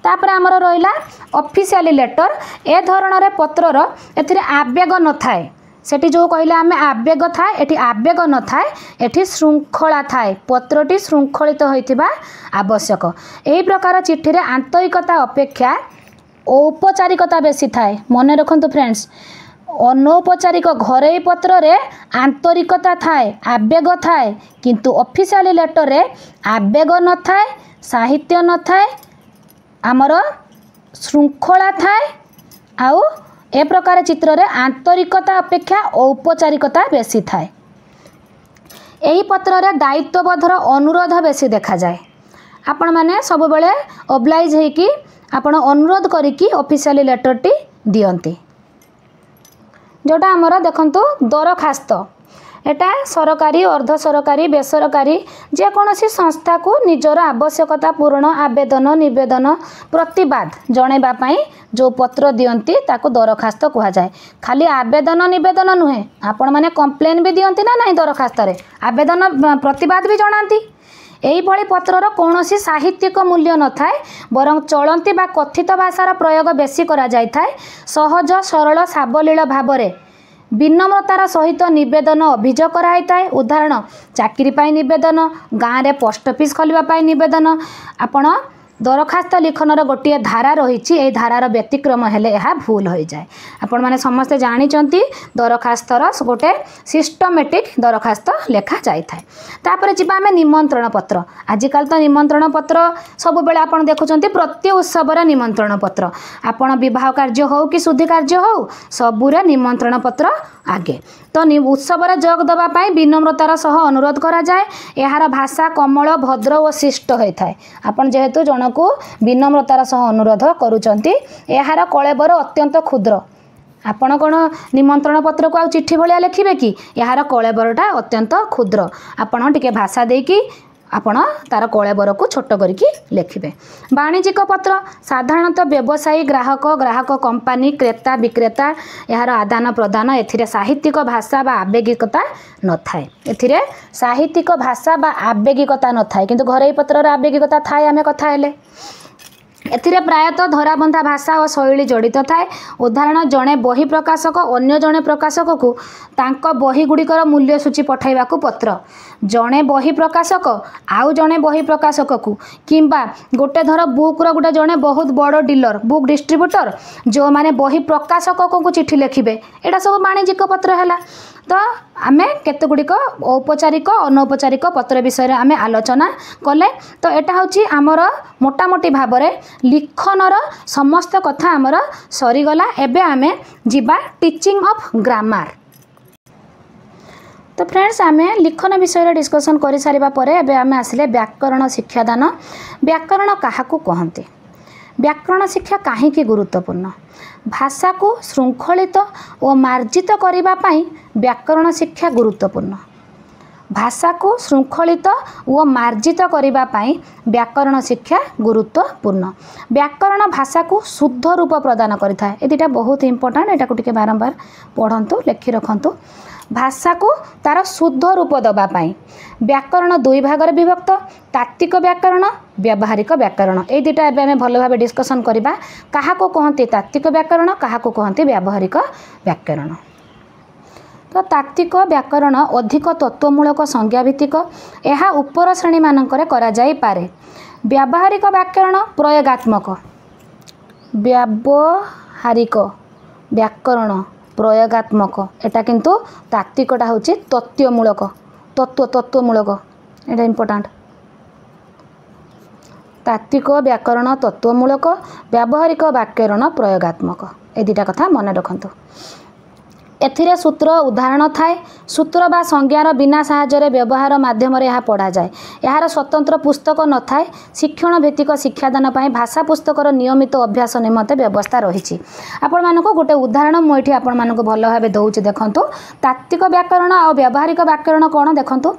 तापर आमर रहिला ऑफिशियल लेटर ए धरणर पत्रर एथिरे आवेग न थाए सेठी जो कहले आमे आवेग थाए एठी आवेग न थाए एठी श्रृंखला थाए पत्रटी श्रृंखलित होइतिबा आवश्यक एही प्रकार चिठी रे आंतरिकता अपेक्षा औपचारिकता बेसी थाए मने रखंतु फ्रेंड्स अनौपचारिक घरोई पत्र रे आंतरिकता थाए आवेग थाए किंतु ऑफिशियल लेटर रे आवेग न थाए साहित्य न थाए आमर श्रृंखला थाए आउ ए प्रकार चित्र रे आंतरिकता अपेक्षा औपचारिकता बेसी थाए एही पत्र रे दायित्वबोधर अनुरोध बेसी देखा जाए आपण माने सब बेले ऑब्लाइज है कि आपण अनुरोध करिकी ऑफिशियल लेटर टी दियंती जोटा आमर देखंतु दरखास्त एटा सरकारी अर्ध सरकारी बेसरकारी जेकोसी संस्था को निजर आवश्यकता पूर्ण आवेदन निवेदन प्रतिवाद जनैबा पई जो पत्र दियंती ताको दरखास्त कहा जाए खाली आवेदन निवेदन नुहे आपण माने कंप्लेन भी दियंती ना नहीं दरखास्त रे आवेदन प्रतिवाद भी जनांती एइभଳି पत्रर कौनसी साहित्यिक मूल्य न थाए बरं चलती बा कथित भाषार प्रयोग बेसी करा जाय थाए। सहज सरल सावलील भावरे विनम्रतार सहित निवेदन अभियोग कराई थाए। उदाहरण चाकरी पाई निवेदन, गाँव में पोस्ट ऑफिस खोलिबा निवेदन। आपण दरखास्त लिखनर गोटे धारा रही ए धारार व्यतिक्रम हेले यह भूल हो जाए। आपण माने समस्ते जानिचंती दरखास्तर गोटे सिस्टमेटिक दरखास्त लेखा जाए थाए। तापर जिबा आमे निमंत्रण पत्र। आजिकल तो निमंत्रण पत्र सब बेले आपण देखुचंती प्रति उत्सवर निमंत्रण पत्र। आपण विवाह कार्य हो कि शुद्धि कार्य हो सबुरे निमंत्रण पत्र आगे। तो उत्सव जोग देवा पाई विनम्रतार सह अनुरोध करा जाए। यार भाषा कोमल भद्र और शिष्ट होता है। आपण जेहेतु जन को विनम्रतार सह अनुरोध करुचंती यार कलेबर अत्यंत क्षुद्र। आपण कौन निमंत्रण पत्र को आ चिट्ठी भाया लिखिबे कि यार कलेबरटा अत्यंत क्षुद्र। आपण टिके भाषा देकी आपण तार कलेबर को छोट करके लिखिबे। वाणिज्यिक पत्र साधारणतः व्यवसायी ग्राहक ग्राहक कंपनी क्रेता विक्रेता यार आदान प्रदान एथिरे साहित्यिक भाषा बा आवेगिकता न थाए। एथिरे साहित्यिक भाषा बा आवेगिकता न थाए किंतु घरोई पत्रर आवेगिकता थाए। आमे कथा हेले एथिरे प्रायतः धराबंधा भाषा और शैली जड़ित थाए। उदाहरण जड़े बही प्रकाशक अन्य जड़े प्रकाशक को तांको बही गुड़िकर मूल्य सूची पठाइबा को पत्र। जड़े बही प्रकाशक आउ जड़े बही प्रकाशक को किंबा गोटे धर बुक्र गोटे जड़े बहुत बड़ डीलर बुक डिस्ट्रीब्यूटर जो माने बही प्रकाशक को चिट्ठी लिखिबे एटा सब वाणिज्यिक पत्र है। तो आमे केते गुड़िक औपचारिक अनौपचारिक पत्र विषय रे आमे आलोचना कले। तो एटा होची आमर मोटामोटी भाव में लिखनर समस्त कथा आमर सरीगला। एबे आमे जिबा टीचिंग ऑफ ग्रामर। तो फ्रेंड्स आमे लिखन विषय रे डिस्कशन करि सारिबा परे एबे आमे आसिले व्याकरण शिक्षादान। व्याकरण काहाकू कहंती? व्याकरण शिक्षा काहेकि गुरुत्वपूर्ण? भाषा को श्रृंखलित और मार्जित करबा पई व्याकरण शिक्षा गुरुत्वपूर्ण। भाषा को श्रृंखलित और मार्जित करबा पई व्याकरण शिक्षा गुरुत्वपूर्ण। व्याकरण भाषा को शुद्ध रूप प्रदान करिथाय। ए दुटा बहुत इंपोर्टेंट। एटा को टिके बारंबार पढ़ंतु लिखि रखंतु। भाषा को तार शुद्ध रूप दबा पाई व्याकरण दुई भाग रे विभक्त। तात्विक व्याकरण व्यावहारिक व्याकरण। ए दुटा एबे हमें भल भाव डिस्कशन करिबा। काहा को कहंती तात्विक व्याकरण, काहा को कहंती व्यावहारिक व्याकरण। तो तात्विक व्याकरण अधिक तत्वमूलक संज्ञाभित्तिक। यह उपर श्रेणी मानकरे करा जाई पारे। व्यावहारिक व्याकरण प्रयोगात्मक। व्यावहारिक व्याकरण प्रयोगात्मक। एटा किंतु तात्विकटा होची तत्वमूलक। तत्वमूलक एटा इंपोर्टेंट। तात्विक व्याकरण तत्वमूलक, व्यावहारिक व्याकरण प्रयोगात्मक। ए दुटा कथा मन रखंतु। एथिरे सूत्र उदाहरण थाए। सूत्र बा संज्ञार बिना साहाय्य व्यवहार माध्यम यह पढ़ा जाए। यार स्वतंत्र पुस्तक न थाए। शिक्षण भित्तिक शिक्षादान पाई भाषा पुस्तकर नियमित अभ्यास निमंते व्यवस्था रही। आपण मानको गोटे उदाहरण मुझे आपण मानको भल भाव दउछि देखंतु। तात्विक व्याकरण और व्यावहारिक व्याकरण कौन देखंतु।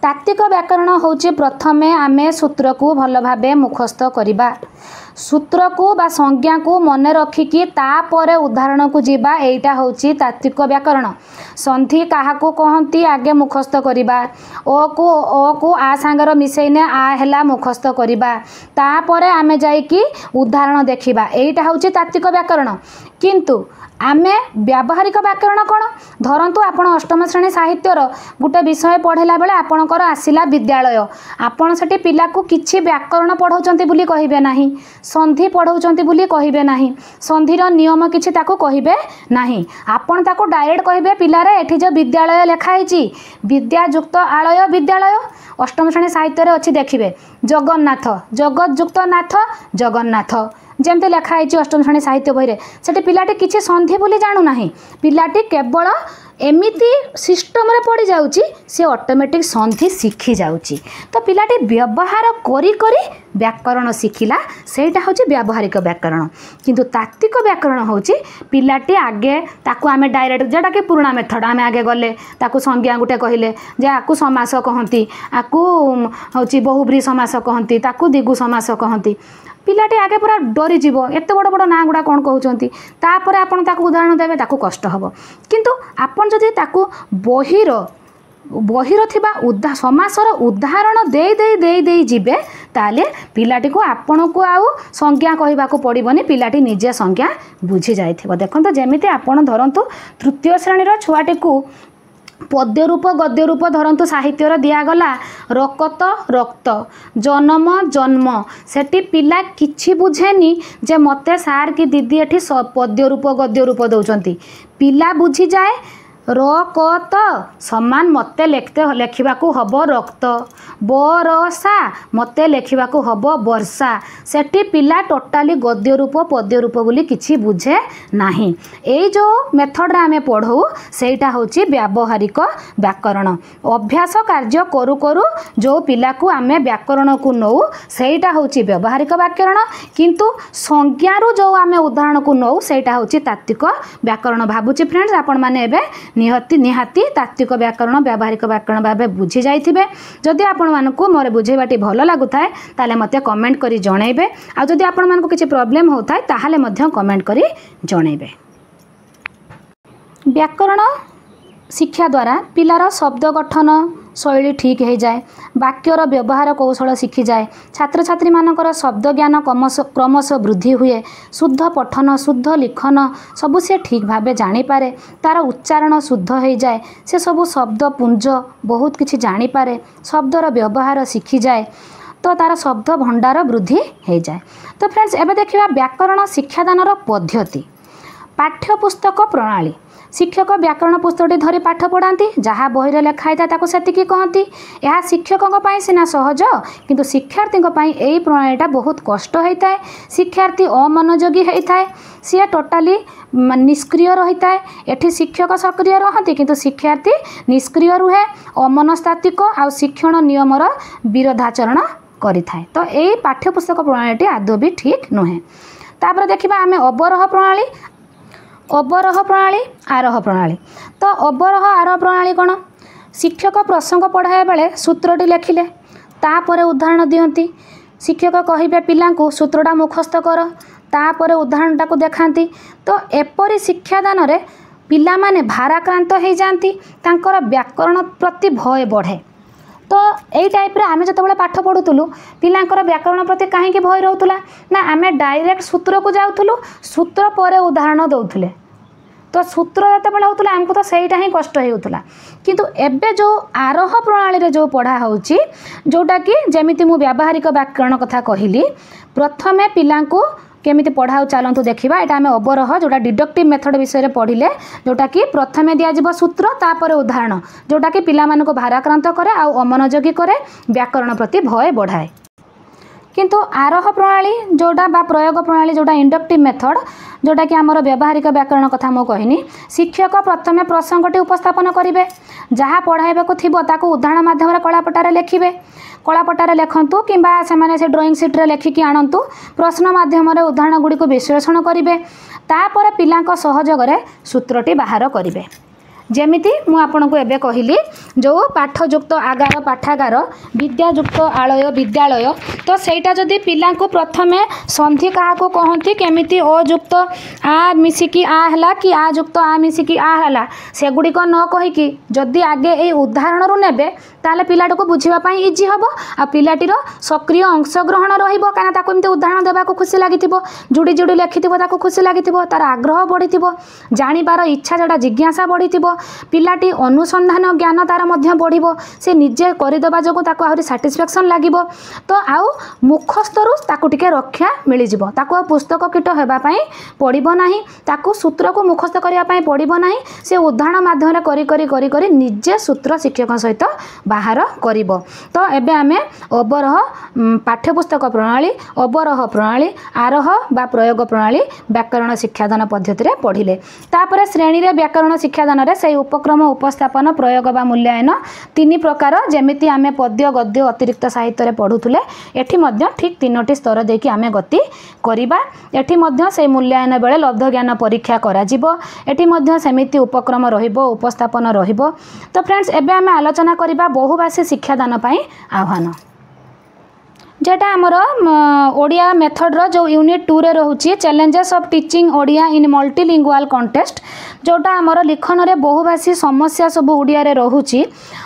तात्विक व्याकरण होछि प्रथमे आमे सूत्र को भल भाव मुखस्थ करिबा। सूत्र को बा संज्ञा को मन रखिकी तापर उदाहरण को जीवा एटा होची तात्विक व्याकरण। संधि काहा को कहंती आगे मुखस्थ करिबा। ओ को आ सांगर मिसेइने आ हेला मुखस्थ करिबा। तापर आमे जाईकी उदाहरण देखिबा। एटा होची तात्विक व्याकरण। किंतु आमे व्यावहारिक व्याकरण कौन धरतु। आपण अष्टम श्रेणी साहित्यर गोटे विषय पढ़ेला बेले आपणकर आसिला विद्यालय। आपण सेठी पिला को किछि व्याकरण पढ़ौचंती बुली कहिबे नाही। संधि पढ़ौचंती बुली कहिबे नाही। संधिर नियम किछि ताको कहिबे नाही। आपण ताको डायरेक्ट कहिबे पिला रे एठी जो विद्यालय लेखा हिची विद्यायुक्त आलय विद्यालय। अष्टम श्रेणी साहित्य रे अछि देखिबे जगन्नाथ जगतयुक्त नाथ जगन्नाथ जमते लिखाई अष्टम श्रेणी साहित्य बही से पिलाटी किसी संधि बोली जानू ना। पिलाटी केवल एमिति सिस्टम रे पड़ी जाउची से ऑटोमेटिक संधि शिखी जाउची। तो पिलाटी व्यवहार करी करी व्याकरण शिखिला सेटा होची व्यावहारिक व्याकरण। किंतु तात्विक व्याकरण होची पिलाटी आगे ताकू आमे डायरेक्ट जेटा कि पुराना मेथड आमे आगे गले ताकू संज्ञा गुटे कहिले जे आकू समास कहंती आकू होची बहुब्री समास कहंती ताकू दिगु समास कहंती। पिलाटी आगे पूरा डरी जीव एत बड़ बड़ ना गुड़ा कौन कहते तापर आपन ताकू उदाहरण देवे ताकू कष्ट हम। किंतु आपन जदि ताकू बहिर बहिर थिबा समासर उदाहरण दे दे दे दे जीवे ताले पिलाटी को आपण को आउ संज्ञा कहवा पड़ोनी पिलाटी निजे संज्ञा बुझी जाइथिबो। देखंतो जेमिति आपण धरंतु तृतीय श्रेणी छुआटी को पद्य रूप गद्य रूप धरंतु साहित्यर दिगला रकत रक्त जन्म जन्म सेठी पिला किछि बुझेनी जे मते सार कि दीदी एठी पद्य रूप गद्य रूप दौचंती पिला बुझी जाए रकत समान मते लेखिबाकू हबो रक्त बरसा मते लेखिबाकू हबो वर्षा सेठी पिला टोटाली गद्य रूप पद्य रूप बोली किछि बुझे नाही। एई जो मेथड रे आमे पढौ सेटा होची व्यावहारिक व्याकरण अभ्यास कार्य करू करू जो पिला को आमे व्याकरण को नौ सेटा होची व्यावहारिक व्याकरण किंतु संज्ञा रो जो आमे उदाहरण को नौ सेटा होची तात्विक व्याकरण। भाबुची फ्रेंड्स आपण माने एबे निहाती तात्विक व्याकरण व्यावहारिक व्याकरण भाव बुझी जाइथिबे। जदि आपण मानकु मोर बुझेबाटी भल लागुथाय ताले मते कमेंट करी जणैबे आ जदि आपण मानकु किछि प्रॉब्लम होताय ताहाले मध्य कमेंट करी जणैबे। व्याकरण शिक्षा द्वारा पिलार शब्द गठन शैली ठीक हो जाए वाक्यर व्यवहार कौशल शिखी जाए छात्र छात्री मानकर शब्द ज्ञान क्रमश वृद्धि हुए शुद्ध पठन शुद्ध लिखन सबु से ठीक भाव जानीपे तार उच्चारण शुद्ध हो जाए से सबू शब्द पुंज बहुत किसी जानीपे शब्दर व्यवहार शिखी जाए तो तार शब्द भंडार वृद्धि हो जाए। तो फ्रेंड्स एबे देखिबा व्याकरण शिक्षादानर पद्धति पाठ्यपुस्तक प्रणाली शिक्षक व्याकरण पुस्तकटी धरी पाठ पढ़ाती जहाँ बही लेखाई था सेतिकी कहती यह शिक्षकों सिना सहज किंतु शिक्षार्थी यही प्रणालीटा बहुत कष्ट होता है शिक्षार्थी अमनोयोगी होता है सी टोटाली निष्क्रिय रही है एठी शिक्षक सक्रिय रहती किंतु शिक्षार्थी निष्क्रिय रुहे अमनस्तात्विक आ शिक्षण नियमर विरोधाचरण करि थाए। तो यही पाठ्यपुस्तक प्रणालीटी आदौ भी ठीक नुहे। तापर देखिबा आमे अवरोह प्रणाली अवरोह प्रणाली आरोह प्रणाली। तो अवरोह आरोह प्रणाली कौन शिक्षक प्रसंग पढ़ाया बेले सूत्रटी लेखिले तापर उदाहरण दियंती शिक्षक कहिबे पिला को सूत्रटा मुखस्थ कर तापर उदाहरणटा को देखाती। तो एपरी शिक्षादान रे पिला माने भाराक्रांत हो जाती तांकर व्याकरण प्रति भय बढ़े। तो यही टाइप रे आमे जतबेले पाठ पढ़ुतलु पिलांकर व्याकरण प्रति कहीं भय रोला ना आमे डायरेक्ट सूत्र को जाउथलु सूत्र पर उदाहरण दउथले तो सूत्र जतबेले होतला हमको तो सेटा ही कष्ट होउतला किंतु एबे जो आरोह प्रणाली रे जो पढ़ा होउची जोटा कि जेमिति मु व्यावहारिक व्याकरण कथा कहिली प्रथमे पिलांको केमिति पढ़ाऊ चलतु देखा यहाँ आम अवरोह जोटा डिडक्टिव मेथड विषय पढ़िले जोटा कि प्रथमे दिज्व सूत्र तापर उदाहरण जोटा कि पिला मानक भाराक्रांत करे आ अमनोयोगी करे व्याकरण प्रति भय बढ़ाए। किंतु आरोह प्रणाली जोटा बा प्रयोग प्रणाली जोटा इंडक्टिव मेथड जोटा कि आमर व्यावहारिक व्याकरण कथा मु कहनी शिक्षक प्रथमे प्रसंगटी उपस्थापन करेंगे जहाँ पढ़ाइबा थिबो ताकू उदाहरण माध्यम कलापटारे लेखिबे कलापटारे लेखंतु किंबा से से ड्राइंग सीट रे लेखिकी आणंतु प्रश्न माध्यम उदाहरण गुड़ी को विश्लेषण करेंगे तापर पिलांक सहयोगरे सूत्रटी बाहर करेंगे। जेमिति मु आपनको एबे कहिली जो पाठयुक्त आगार पाठागार विद्यायुक्त आलय विद्यालय तो सेटा जदि पिला को प्रथमे संधि क्या कहती केमिति अयुक्त आ मिसिकी आ हला कि आ युक्त आ मिसिकी आ हला सेगुड़िक न कहीकि जदि आगे ये उदाहरण रू नेबे ताले पिलाटा को बुझीबा इजी हम आ पिलाटीर सक्रिय अंशग्रहण रहिबो काना ताको एमती उदाहरण देबा को खुशी लागिथिबो जुड़ी जुड़ी लेखिथिबो ताको खुशी लागिथिबो तार आग्रह बढ़िथिबो जानिबार इच्छा जोटा जिज्ञासा बढ़िथिबो पिलाटी अनुसंधान ज्ञान तार मध्य बढ़िबो से निजे करदेबा जोगु ताको आहुरी सैटिस्फैक्शन लागिबो तो आउ मुखस्थरु ताको टिके रक्षा मिल जिवो ताको पुस्तक कीट हेबा पई पड़िबो नाही ताको सूत्र को मुखस्थ करिया पई पड़िबो नाही से उदाहरण माध्यम रे करी करी निजे सूत्र शिक्षक सहित बाहर करिबो। तो एबे आमे अवरोह पाठ्यपुस्तक प्रणाली अवरोह प्रणाली आरोह बा प्रयोग प्रणाली व्याकरण शिक्षादान पद्धति रे पढ़िले तापर श्रेणी रे व्याकरण शिक्षादान रे से उपक्रम उपस्थापन प्रयोग बा मूल्यांकन तीन प्रकार जेमिति आमे पद्य गद्य अतिरिक्त साहित्य रे पढ़ुथुले एठी मध्य ठीक तीनोटी स्तर देकी आमे गति करिबा एठी मध्य से मूल्यांकन बेले लब्ध ज्ञान परीक्षा करा जिवो एठी मध्य सेमिति उपक्रम रहिबो उपस्थापन रहिबो। तो फ्रेंड्स एबे आमे आलोचना करिबा बहुभाषी शिक्षादान पई आह्वान। जेटा आमर ओडिया मेथड जो यूनिट 2 रे रोचे challenges of teaching Odia in multilingual contest जोटा आमर लिखन रे बहुभाषी समस्या सब ओडिया रे रोचे।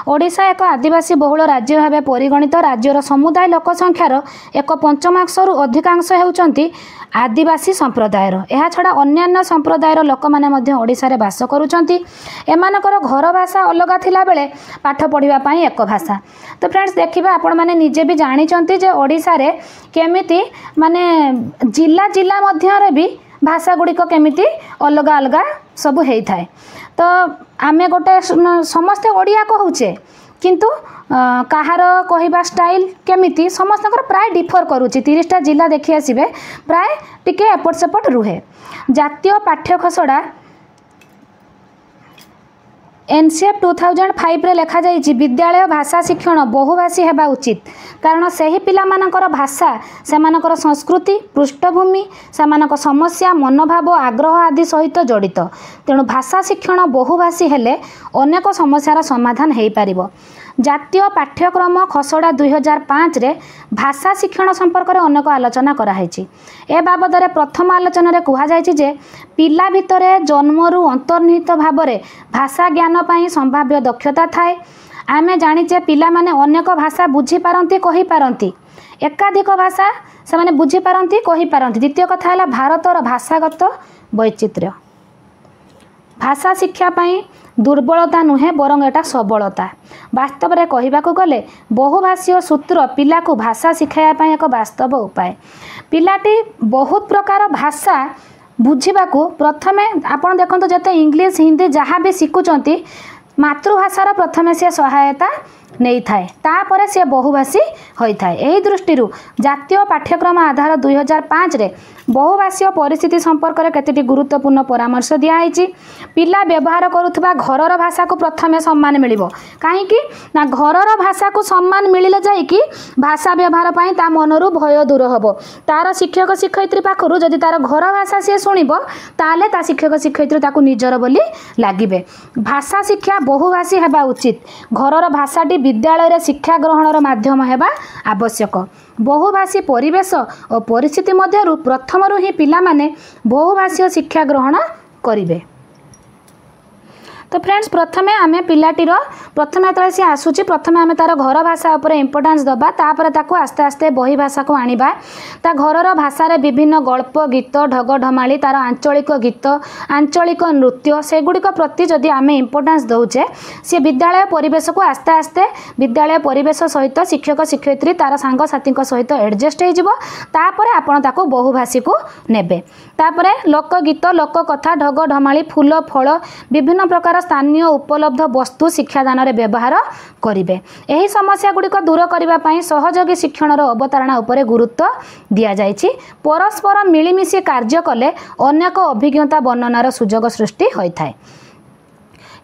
ओडिशा एक आदिवासी बहुल राज्य भाव परिगणित राज्यर समुदाय लोक संख्यार एक पंचमांश रु अधिकांश होउचंती आदिवासी संप्रदायर। यह छड़ा अन्यान्य संप्रदायर लोक मैंने ओडिशा रे बास करुचंती। एमानकर घर भाषा अलग थिला बेले पाठ पढ़िबा पई एक भाषा। तो फ्रेंड्स देखिबा आपण माने निजे भी जानिचंती जे ओडिशा रे केमिति माने जिला जिला मध्य रे भी भाषा गुड़िक केमिति अलग अलग सब होता है। तो आमे गोटे समस्ते ओडिया कहूचे किंतु कहार कहवा स्टाइल केमिति समस्त प्राय डिफर करुच्ची। 30टा जिला देखी आसबे प्राय टिके एपट सेपट रुहे। जातीय पाठ्य खसड़ा एनसीएफ 2005 रे लिखा जाइछि विद्यालय भाषा शिक्षण बहुभाषी हेबा उचित कारण सही पिला मानकर भाषा सेमानकर संस्कृति पृष्ठभूमि सेमानक समस्या मनोभाव आग्रह आदि सहित जड़ित। तेणु भाषा शिक्षण बहुभाषी हेले अनेक समस्यार समाधान हो पारिबो। जातीय पाठ्यक्रम खसड़ा 2005 रे भाषा शिक्षण संपर्क में अनेक आलोचना कराई। ए बाबद प्रथम आलोचन कहुई जे पिला भितरे जन्मरू अंतर्निहित भाव में भाषा ज्ञान पाई संभाव्य दक्षता थाए। आमे जानिचे पिला माने अनेक भाषा बुझी पारंती कहि पारंती एकाधिक भाषा से माने बुझी पारंती कहि पारंती। द्वितीय कथा है भारतर भाषागत वैचित्र्य। भाषा शिक्षा पाई दुर्बलता नुहे बरং एटा सबलता। वास्तव में कहवाक गले बहुभाषीय सूत्र पिला को भाषा शिखाया एक वास्तव उपाय। पिलाटी बहुत प्रकार भाषा बुझाकू प्रथमे आपण देखो जते इंग्लिश हिंदी जहाँ भी शिखुंट मातृभाषार प्रथमे से सहायता नहीं थाए तापर से बहुभाषी होता है। यही दृष्टि जातीय पाठ्यक्रम आधार 2005 रे बहुभाषीय परिस्थिति संपर्क में केतेटी गुरुत्वपूर्ण परामर्श दिखाई। पिला व्यवहार करुवा घरर भाषा को प्रथमे सम्मान मिलिबो कहीं ना घरर भाषा को सम्मान मिलिले जाइकी भाषा व्यवहार पाई ता मनरू भय दूर होबो। तार शिक्षक शिक्षयित्री पाखरु जदि तार घर भाषा सी शुणिबो ताले ता शिक्षक शिक्षयित्री ताकू निजर बोली लागिबे। भाषा शिक्षा बहुभाषी हेबा उचित। घरर भाषाटी विद्यालय रे शिक्षा ग्रहणर माध्यम हेबा आवश्यक। बहुभाषी परिवेश और परिस्थिति मध्यरु प्रथमरु ही पिला माने बहुभाषीय शिक्षा ग्रहण करिवे। तो फ्रेंड्स प्रथमे आमे पिलाटीर प्रथमे जो सी आसूची प्रथमे आमे तार घर भाषा उपर इम्पोर्टेंस दबा तापर ताकू आस्ते आस्ते बही भाषा को आनिबा। ता घरर भाषा रे विभिन्न गल्प गीत ढग ढमाली तार आंचलिक गीत आंचलिक नृत्य सेगुड़िक प्रति जदि आमे इम्पोर्टेंस दौचे सी विद्यालय परिवेश को आस्ते आस्ते विद्यालय परिवेश सहित शिक्षक शिक्षयित्री तार सांगसाथी सहित एडजस्ट होपर आपण ताकू बहुभाषी को नेबे। तापर लोकगीत लोककथा ढग ढमाली फूल फल विभिन्न प्रकार स्थानीय उपलब्ध वस्तु शिक्षादान रे व्यवहार करिवे। एही समस्या गुड़िक दूर करने सहयोगी शिक्षण अवधारणा उपरे गुरुत्व दिया जाइछि। परस्पर मिलिमिशि कार्य कले अनेक अभिज्ञता वर्णनार सुजोग सृष्टि होता है।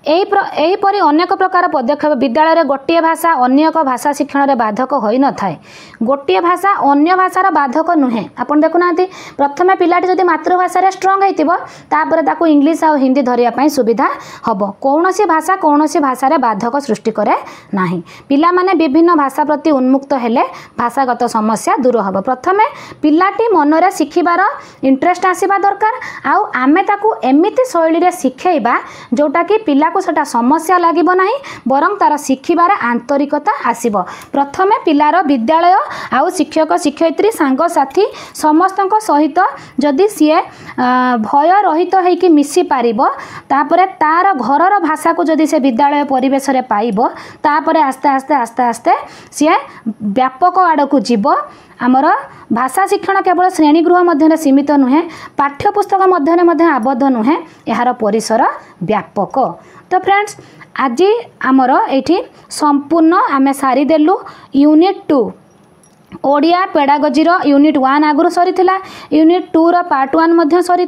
एहीपरि अनेक प्रकार पदक्षेप विद्यालय में गोटे भाषा अन्य एक भाषा शिक्षण में बाधक हो न थाए। गोटे भाषा अन्य भाषार बाधक नुहे। आपन देखुना प्रथमे पिलाटी जदि मातृभाषा स्ट्रंग होइतिबो तापर ताकू इंग्लिश आ हिंदी धरिया पई सुविधा हबो। कौनसी भाषा कौनसी भाषा बाधक सृष्टि करे नाही। पिला माने विभिन्न भाषा प्रति उन्मुक्त हेले भाषागत समस्या दूर हबो। प्रथमे पिलाटी मनरे शिखिबार इंटरेस्ट आसीबा दरकार आउ आमे ताकू एमिति शैली रे शिखेइबा जोटा कि पिला को सेटा समस्या लागिबो नाही बरं तार शिखिबार आंतरिकता आसीबो। प्रथमे पिलार विद्यालय आउ शिक्षक शिक्षयित्री सांग साथी समस्तक सहित जदि सीए भय रहित होइकि मिसी पारिबो तापरे तार घरर भाषा को जदि से विद्यालय परिवेश रे पाइबो तापरे आस्ते आस्ते आस्ते आस्ते सीए व्यापक आड़कू जीवो। आमर भाषा शिक्षण केवल श्रेणीगृह मध्य सीमित नुहे पाठ्यपुस्तक मध्य आबद्ध नुहे यार परिसर व्यापक। तो फ्रेंड्स आज आमर एठी संपूर्ण आमे सारी देलु यूनिट 2 ओडिया पेडागोजी यूनिट 1 आगुरी सरी यूनिट 2 रो पार्ट 1 मध्य सरी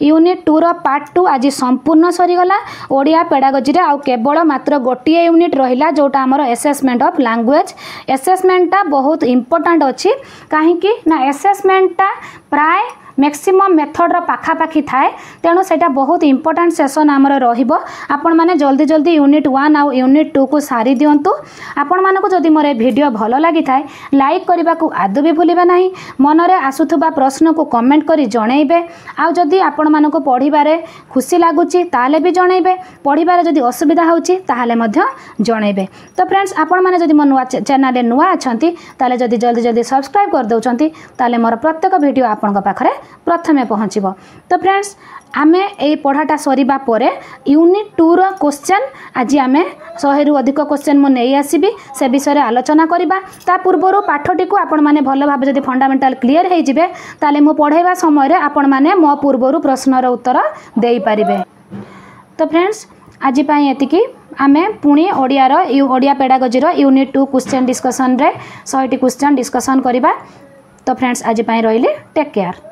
यूनिट 2 रो पार्ट 2 आज संपूर्ण सरीगला ओडिया पेडागोजी रे आउ केवल मात्र गोटे यूनिट रहिला जोटा हमर असेसमेंट ऑफ लैंग्वेज। असेसमेंटा बहुत इंपोर्टेंट अछि काहे कि ना असेसमेंटा प्राय मैक्सिमम मेथड पाखापाखि थाए तेणु सेटा बहुत इंपोर्टेंट सेशन आमर रहिबो आपण माने जल्दी जल्दी यूनिट 1 आउ यूनिट 2 को सारी दियंतु आपण मानको जदि मोर वीडियो भलो लागि थाए लाइक करबा को आदु भी भूलिबा नाही मन रे आसुथबा प्रश्न को कमेंट करी जणैबे आउ जदि आपण मानको पढिबारे खुशी लागुची ताले भी जणैबे पढिबारे जदि असुविधा होउची ताले मध्य जणैबे। तो फ्रेंड्स आपण माने जदि मोर चैनल नुआ अछंती ताले जदि जल्दी जल्दी सब्सक्राइब कर दउचंती ताले मोर प्रत्येक वीडियो आपनका पाखरे प्रथमे पहुँचब। तो फ्रेंड्स आमे ए पढ़ाटा सरीबा परे यूनिट 2 रो क्वेश्चन आज आमे 100 रु अधिक क्वेश्चन मु नै आसीबी से विषय आलोचना करिबा। ता पूर्वरु पाठटी को आपण माने भलो भाबे जदि फंडामेंटल क्लियर हे जिवे ताले मु पढ़ाइबा समय रे आपण माने मो पूर्वरु प्रश्न रो उत्तर देई परिबे। तो फ्रेंड्स आज पई एतिकी आमे पुणी ओडिया पेडागोजी रो यूनिट 2 क्वेश्चन डिस्कशन रे 100 टी क्वेश्चन डिस्कशन करिबा। तो फ्रेंड्स आज पई रहिले टेक केयर।